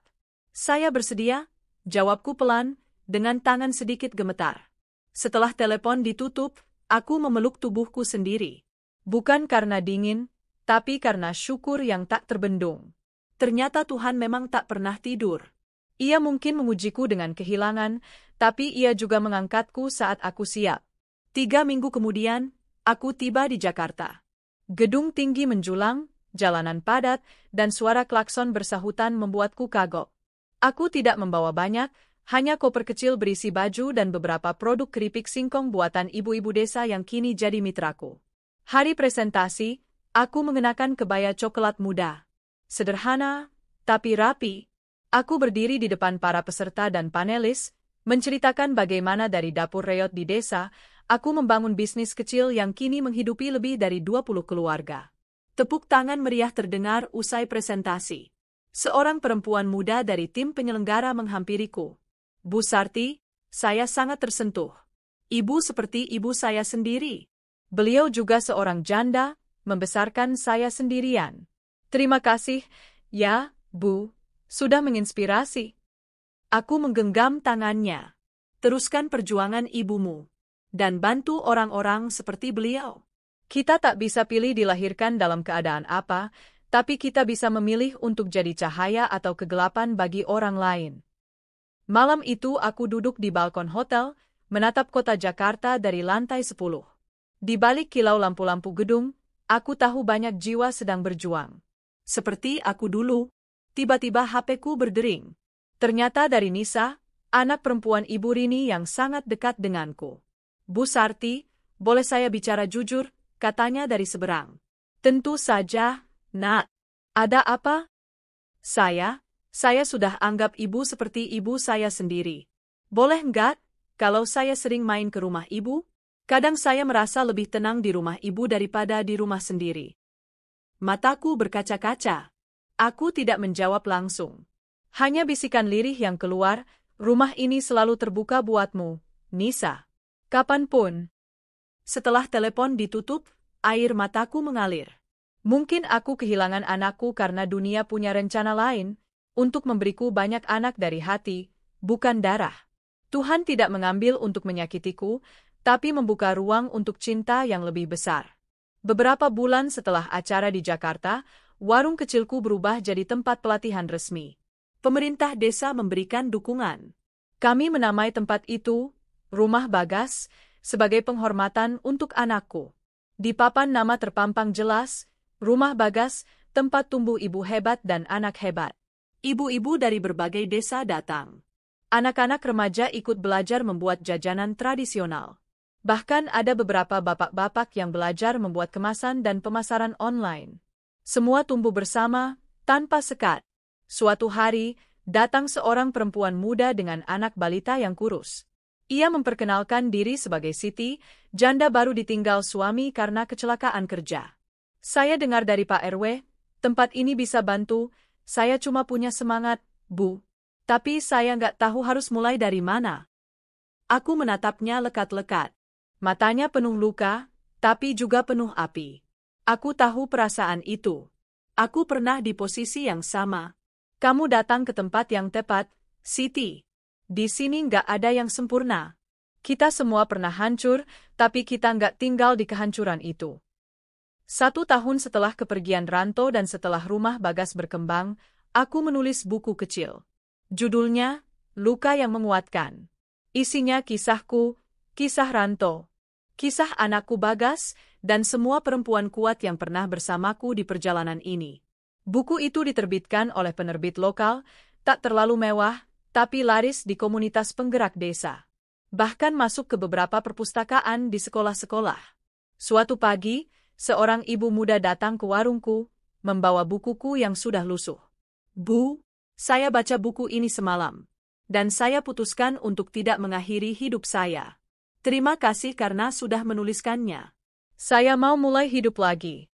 Saya bersedia, jawabku pelan, dengan tangan sedikit gemetar. Setelah telepon ditutup, aku memeluk tubuhku sendiri. Bukan karena dingin, tapi karena syukur yang tak terbendung. Ternyata Tuhan memang tak pernah tidur. Ia mungkin mengujiku dengan kehilangan, tapi ia juga mengangkatku saat aku siap. 3 minggu kemudian, aku tiba di Jakarta. Gedung tinggi menjulang, jalanan padat, dan suara klakson bersahutan membuatku kagok. Aku tidak membawa banyak, hanya koper kecil berisi baju dan beberapa produk keripik singkong buatan ibu-ibu desa yang kini jadi mitraku. Hari presentasi, aku mengenakan kebaya coklat muda. Sederhana, tapi rapi. Aku berdiri di depan para peserta dan panelis, menceritakan bagaimana dari dapur reot di desa, aku membangun bisnis kecil yang kini menghidupi lebih dari 20 keluarga. Tepuk tangan meriah terdengar usai presentasi. Seorang perempuan muda dari tim penyelenggara menghampiriku. Bu Sarti, Saya sangat tersentuh. Ibu seperti ibu saya sendiri. Beliau juga seorang janda, membesarkan saya sendirian. Terima kasih, ya, Bu, sudah menginspirasi. Aku menggenggam tangannya. Teruskan perjuangan ibumu. Dan bantu orang-orang seperti beliau. Kita tak bisa pilih dilahirkan dalam keadaan apa, tapi kita bisa memilih untuk jadi cahaya atau kegelapan bagi orang lain. Malam itu aku duduk di balkon hotel, menatap kota Jakarta dari lantai 10. Di balik kilau lampu-lampu gedung, aku tahu banyak jiwa sedang berjuang. Seperti aku dulu, tiba-tiba HP-ku berdering. Ternyata dari Nisa, anak perempuan Ibu Rini yang sangat dekat denganku. Bu Sarti, boleh saya bicara jujur? Katanya dari seberang. Tentu saja, Nak. Ada apa? Saya sudah anggap ibu seperti ibu saya sendiri. Boleh enggak, kalau saya sering main ke rumah ibu? Kadang saya merasa lebih tenang di rumah ibu daripada di rumah sendiri. Mataku berkaca-kaca. Aku tidak menjawab langsung. Hanya bisikan lirih yang keluar, rumah ini selalu terbuka buatmu, Nisa. Kapanpun. Setelah telepon ditutup, air mataku mengalir. Mungkin aku kehilangan anakku karena dunia punya rencana lain, untuk memberiku banyak anak dari hati, bukan darah. Tuhan tidak mengambil untuk menyakitiku, tapi membuka ruang untuk cinta yang lebih besar. Beberapa bulan setelah acara di Jakarta, warung kecilku berubah jadi tempat pelatihan resmi. Pemerintah desa memberikan dukungan. Kami menamai tempat itu, Rumah Bagas, sebagai penghormatan untuk anakku. Di papan nama terpampang jelas, Rumah Bagas, tempat tumbuh ibu hebat dan anak hebat. Ibu-ibu dari berbagai desa datang. Anak-anak remaja ikut belajar membuat jajanan tradisional. Bahkan ada beberapa bapak-bapak yang belajar membuat kemasan dan pemasaran online. Semua tumbuh bersama, tanpa sekat. Suatu hari, datang seorang perempuan muda dengan anak balita yang kurus. Ia memperkenalkan diri sebagai Siti, janda baru ditinggal suami karena kecelakaan kerja. Saya dengar dari Pak RW, tempat ini bisa bantu, saya cuma punya semangat, Bu. Tapi saya nggak tahu harus mulai dari mana. Aku menatapnya lekat-lekat. Matanya penuh luka, tapi juga penuh api. Aku tahu perasaan itu. Aku pernah di posisi yang sama. Kamu datang ke tempat yang tepat, Siti. Di sini nggak ada yang sempurna. Kita semua pernah hancur, tapi kita nggak tinggal di kehancuran itu. 1 tahun setelah kepergian Ranto dan setelah Rumah Bagas berkembang, aku menulis buku kecil. Judulnya, Luka yang Menguatkan. Isinya kisahku, kisah Ranto, kisah anakku Bagas, dan semua perempuan kuat yang pernah bersamaku di perjalanan ini. Buku itu diterbitkan oleh penerbit lokal, tak terlalu mewah, tapi laris di komunitas penggerak desa. Bahkan masuk ke beberapa perpustakaan di sekolah-sekolah. Suatu pagi, seorang ibu muda datang ke warungku, membawa bukuku yang sudah lusuh. Bu, saya baca buku ini semalam. Dan saya putuskan untuk tidak mengakhiri hidup saya. Terima kasih karena sudah menuliskannya. Saya mau mulai hidup lagi.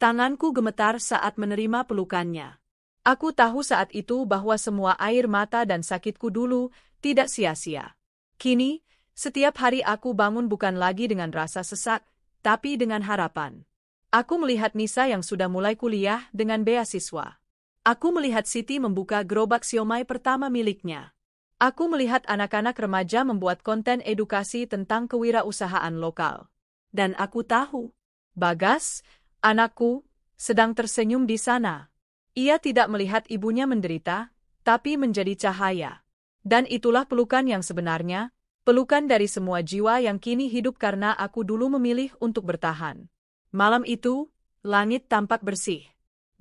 Tanganku gemetar saat menerima pelukannya. Aku tahu saat itu bahwa semua air mata dan sakitku dulu tidak sia-sia. Kini, setiap hari aku bangun bukan lagi dengan rasa sesak, tapi dengan harapan. Aku melihat Nisa yang sudah mulai kuliah dengan beasiswa. Aku melihat Siti membuka gerobak siomay pertama miliknya. Aku melihat anak-anak remaja membuat konten edukasi tentang kewirausahaan lokal. Dan aku tahu, Bagas, anakku, sedang tersenyum di sana. Ia tidak melihat ibunya menderita, tapi menjadi cahaya. Dan itulah pelukan yang sebenarnya, pelukan dari semua jiwa yang kini hidup karena aku dulu memilih untuk bertahan. Malam itu, langit tampak bersih.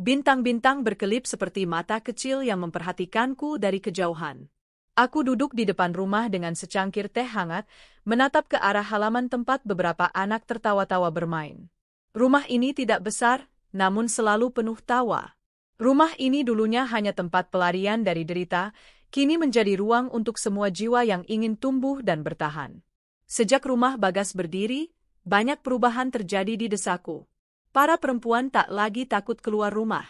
Bintang-bintang berkelip seperti mata kecil yang memperhatikanku dari kejauhan. Aku duduk di depan rumah dengan secangkir teh hangat, menatap ke arah halaman tempat beberapa anak tertawa-tawa bermain. Rumah ini tidak besar, namun selalu penuh tawa. Rumah ini dulunya hanya tempat pelarian dari derita, kini menjadi ruang untuk semua jiwa yang ingin tumbuh dan bertahan. Sejak Rumah Bagas berdiri, banyak perubahan terjadi di desaku. Para perempuan tak lagi takut keluar rumah.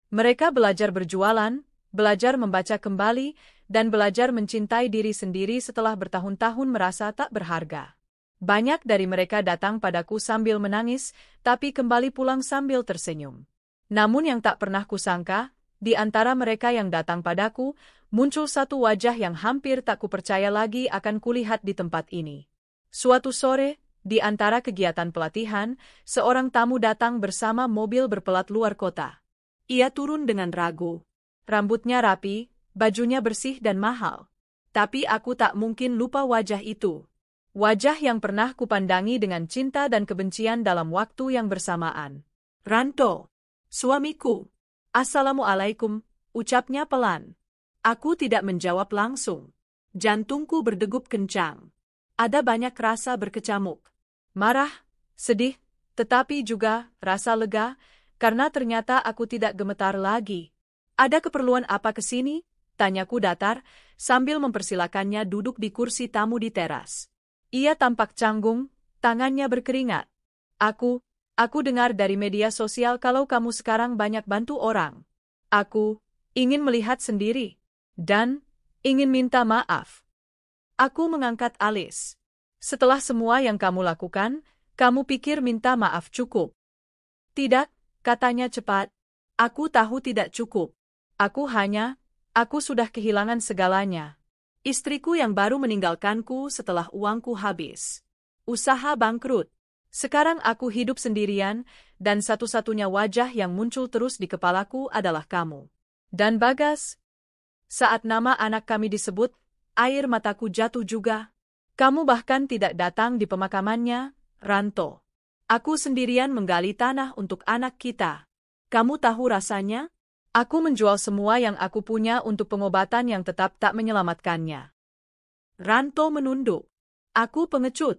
Mereka belajar berjualan, belajar membaca kembali, dan belajar mencintai diri sendiri setelah bertahun-tahun merasa tak berharga. Banyak dari mereka datang padaku sambil menangis, tapi kembali pulang sambil tersenyum. Namun yang tak pernah kusangka, di antara mereka yang datang padaku, muncul satu wajah yang hampir tak kupercaya lagi akan kulihat di tempat ini. Suatu sore, di antara kegiatan pelatihan, seorang tamu datang bersama mobil berpelat luar kota. Ia turun dengan ragu. Rambutnya rapi, bajunya bersih dan mahal. Tapi aku tak mungkin lupa wajah itu. Wajah yang pernah kupandangi dengan cinta dan kebencian dalam waktu yang bersamaan. Ranto, suamiku. Assalamualaikum, ucapnya pelan. Aku tidak menjawab langsung. Jantungku berdegup kencang. Ada banyak rasa berkecamuk. Marah, sedih, tetapi juga rasa lega, karena ternyata aku tidak gemetar lagi. Ada keperluan apa ke sini? Tanyaku datar, sambil mempersilakannya duduk di kursi tamu di teras. Ia tampak canggung, tangannya berkeringat. Aku dengar dari media sosial kalau kamu sekarang banyak bantu orang. Aku ingin melihat sendiri. Dan ingin minta maaf. Aku mengangkat alis. Setelah semua yang kamu lakukan, kamu pikir minta maaf cukup? Tidak, katanya cepat. Aku tahu tidak cukup. Aku sudah kehilangan segalanya. Istriku yang baru meninggalkanku setelah uangku habis. Usaha bangkrut. Sekarang aku hidup sendirian, dan satu-satunya wajah yang muncul terus di kepalaku adalah kamu. Dan Bagas. Saat nama anak kami disebut, air mataku jatuh juga. Kamu bahkan tidak datang di pemakamannya, Ranto. Aku sendirian menggali tanah untuk anak kita. Kamu tahu rasanya? Aku menjual semua yang aku punya untuk pengobatan yang tetap tak menyelamatkannya. Ranto menunduk. Aku pengecut.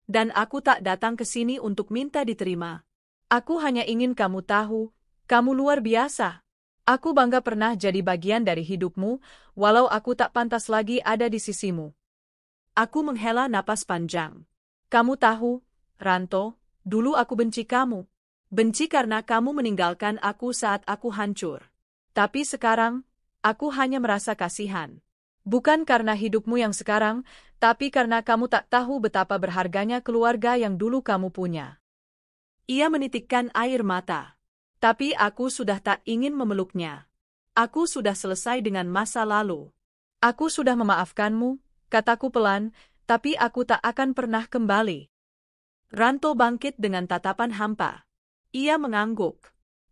Dan aku tak datang ke sini untuk minta diterima. Aku hanya ingin kamu tahu, kamu luar biasa. Aku bangga pernah jadi bagian dari hidupmu, walau aku tak pantas lagi ada di sisimu. Aku menghela napas panjang. Kamu tahu, Ranto, dulu aku benci kamu. Benci karena kamu meninggalkan aku saat aku hancur. Tapi sekarang, aku hanya merasa kasihan. Bukan karena hidupmu yang sekarang, tapi karena kamu tak tahu betapa berharganya keluarga yang dulu kamu punya. Ia menitikkan air mata. Tapi aku sudah tak ingin memeluknya. Aku sudah selesai dengan masa lalu. Aku sudah memaafkanmu, kataku pelan, tapi aku tak akan pernah kembali. Ranto bangkit dengan tatapan hampa. Ia mengangguk.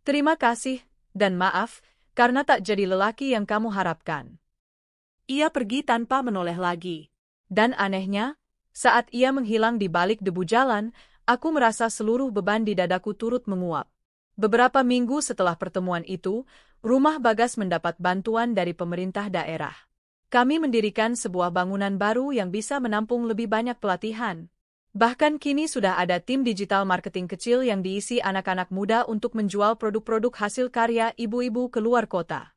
Terima kasih, dan maaf, karena tak jadi lelaki yang kamu harapkan. Ia pergi tanpa menoleh lagi. Dan anehnya, saat ia menghilang di balik debu jalan, aku merasa seluruh beban di dadaku turut menguap. Beberapa minggu setelah pertemuan itu, rumah Bagas mendapat bantuan dari pemerintah daerah. Kami mendirikan sebuah bangunan baru yang bisa menampung lebih banyak pelatihan. Bahkan kini sudah ada tim digital marketing kecil yang diisi anak-anak muda untuk menjual produk-produk hasil karya ibu-ibu ke luar kota.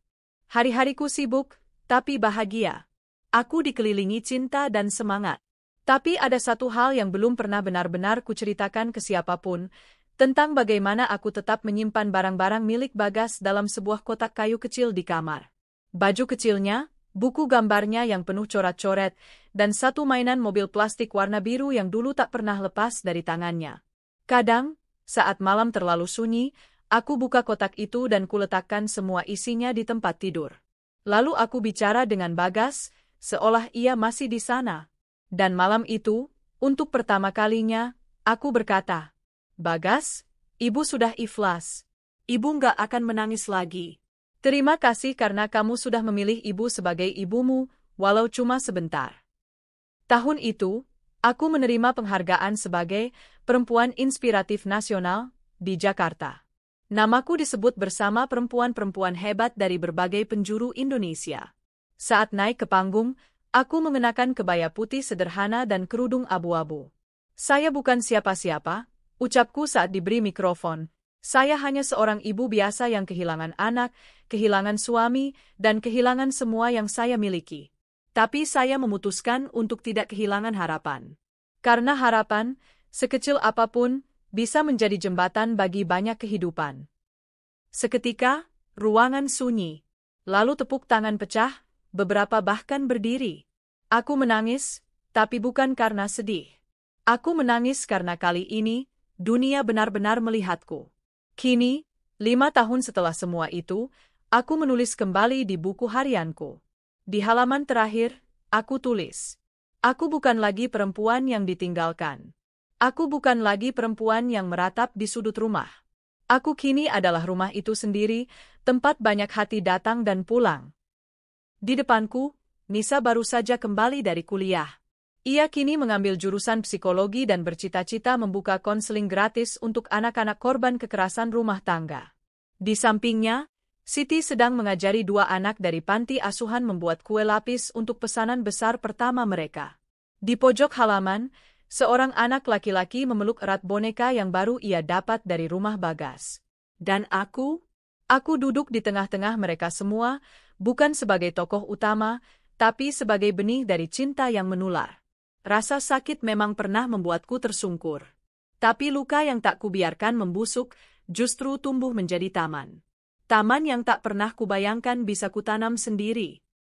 Hari-hariku sibuk, tapi bahagia. Aku dikelilingi cinta dan semangat. Tapi ada satu hal yang belum pernah benar-benar kuceritakan ke siapapun, tentang bagaimana aku tetap menyimpan barang-barang milik Bagas dalam sebuah kotak kayu kecil di kamar. Baju kecilnya, buku gambarnya yang penuh coret-coret, dan satu mainan mobil plastik warna biru yang dulu tak pernah lepas dari tangannya. Kadang, saat malam terlalu sunyi, aku buka kotak itu dan kuletakkan semua isinya di tempat tidur. Lalu aku bicara dengan Bagas, seolah ia masih di sana. Dan malam itu, untuk pertama kalinya, aku berkata, Bagas, ibu sudah ikhlas. Ibu nggak akan menangis lagi. Terima kasih karena kamu sudah memilih ibu sebagai ibumu, walau cuma sebentar. Tahun itu, aku menerima penghargaan sebagai Perempuan Inspiratif Nasional di Jakarta. Namaku disebut bersama perempuan-perempuan hebat dari berbagai penjuru Indonesia. Saat naik ke panggung, aku mengenakan kebaya putih sederhana dan kerudung abu-abu. Saya bukan siapa-siapa, ucapku saat diberi mikrofon. Saya hanya seorang ibu biasa yang kehilangan anak, kehilangan suami, dan kehilangan semua yang saya miliki. Tapi saya memutuskan untuk tidak kehilangan harapan. Karena harapan, sekecil apapun, bisa menjadi jembatan bagi banyak kehidupan. Seketika, ruangan sunyi. Lalu tepuk tangan pecah, beberapa bahkan berdiri. Aku menangis, tapi bukan karena sedih. Aku menangis karena kali ini, dunia benar-benar melihatku. Kini, 5 tahun setelah semua itu, aku menulis kembali di buku harianku. Di halaman terakhir, aku tulis, "Aku bukan lagi perempuan yang ditinggalkan. Aku bukan lagi perempuan yang meratap di sudut rumah. Aku kini adalah rumah itu sendiri, tempat banyak hati datang dan pulang." Di depanku, Nisa baru saja kembali dari kuliah. Ia kini mengambil jurusan psikologi dan bercita-cita membuka konseling gratis untuk anak-anak korban kekerasan rumah tangga. Di sampingnya, Siti sedang mengajari 2 anak dari panti asuhan membuat kue lapis untuk pesanan besar pertama mereka. Di pojok halaman, seorang anak laki-laki memeluk erat boneka yang baru ia dapat dari rumah Bagas. Dan aku duduk di tengah-tengah mereka semua, bukan sebagai tokoh utama, tapi sebagai benih dari cinta yang menular. Rasa sakit memang pernah membuatku tersungkur. Tapi luka yang tak kubiarkan membusuk, justru tumbuh menjadi taman. Taman yang tak pernah kubayangkan bisa kutanam sendiri.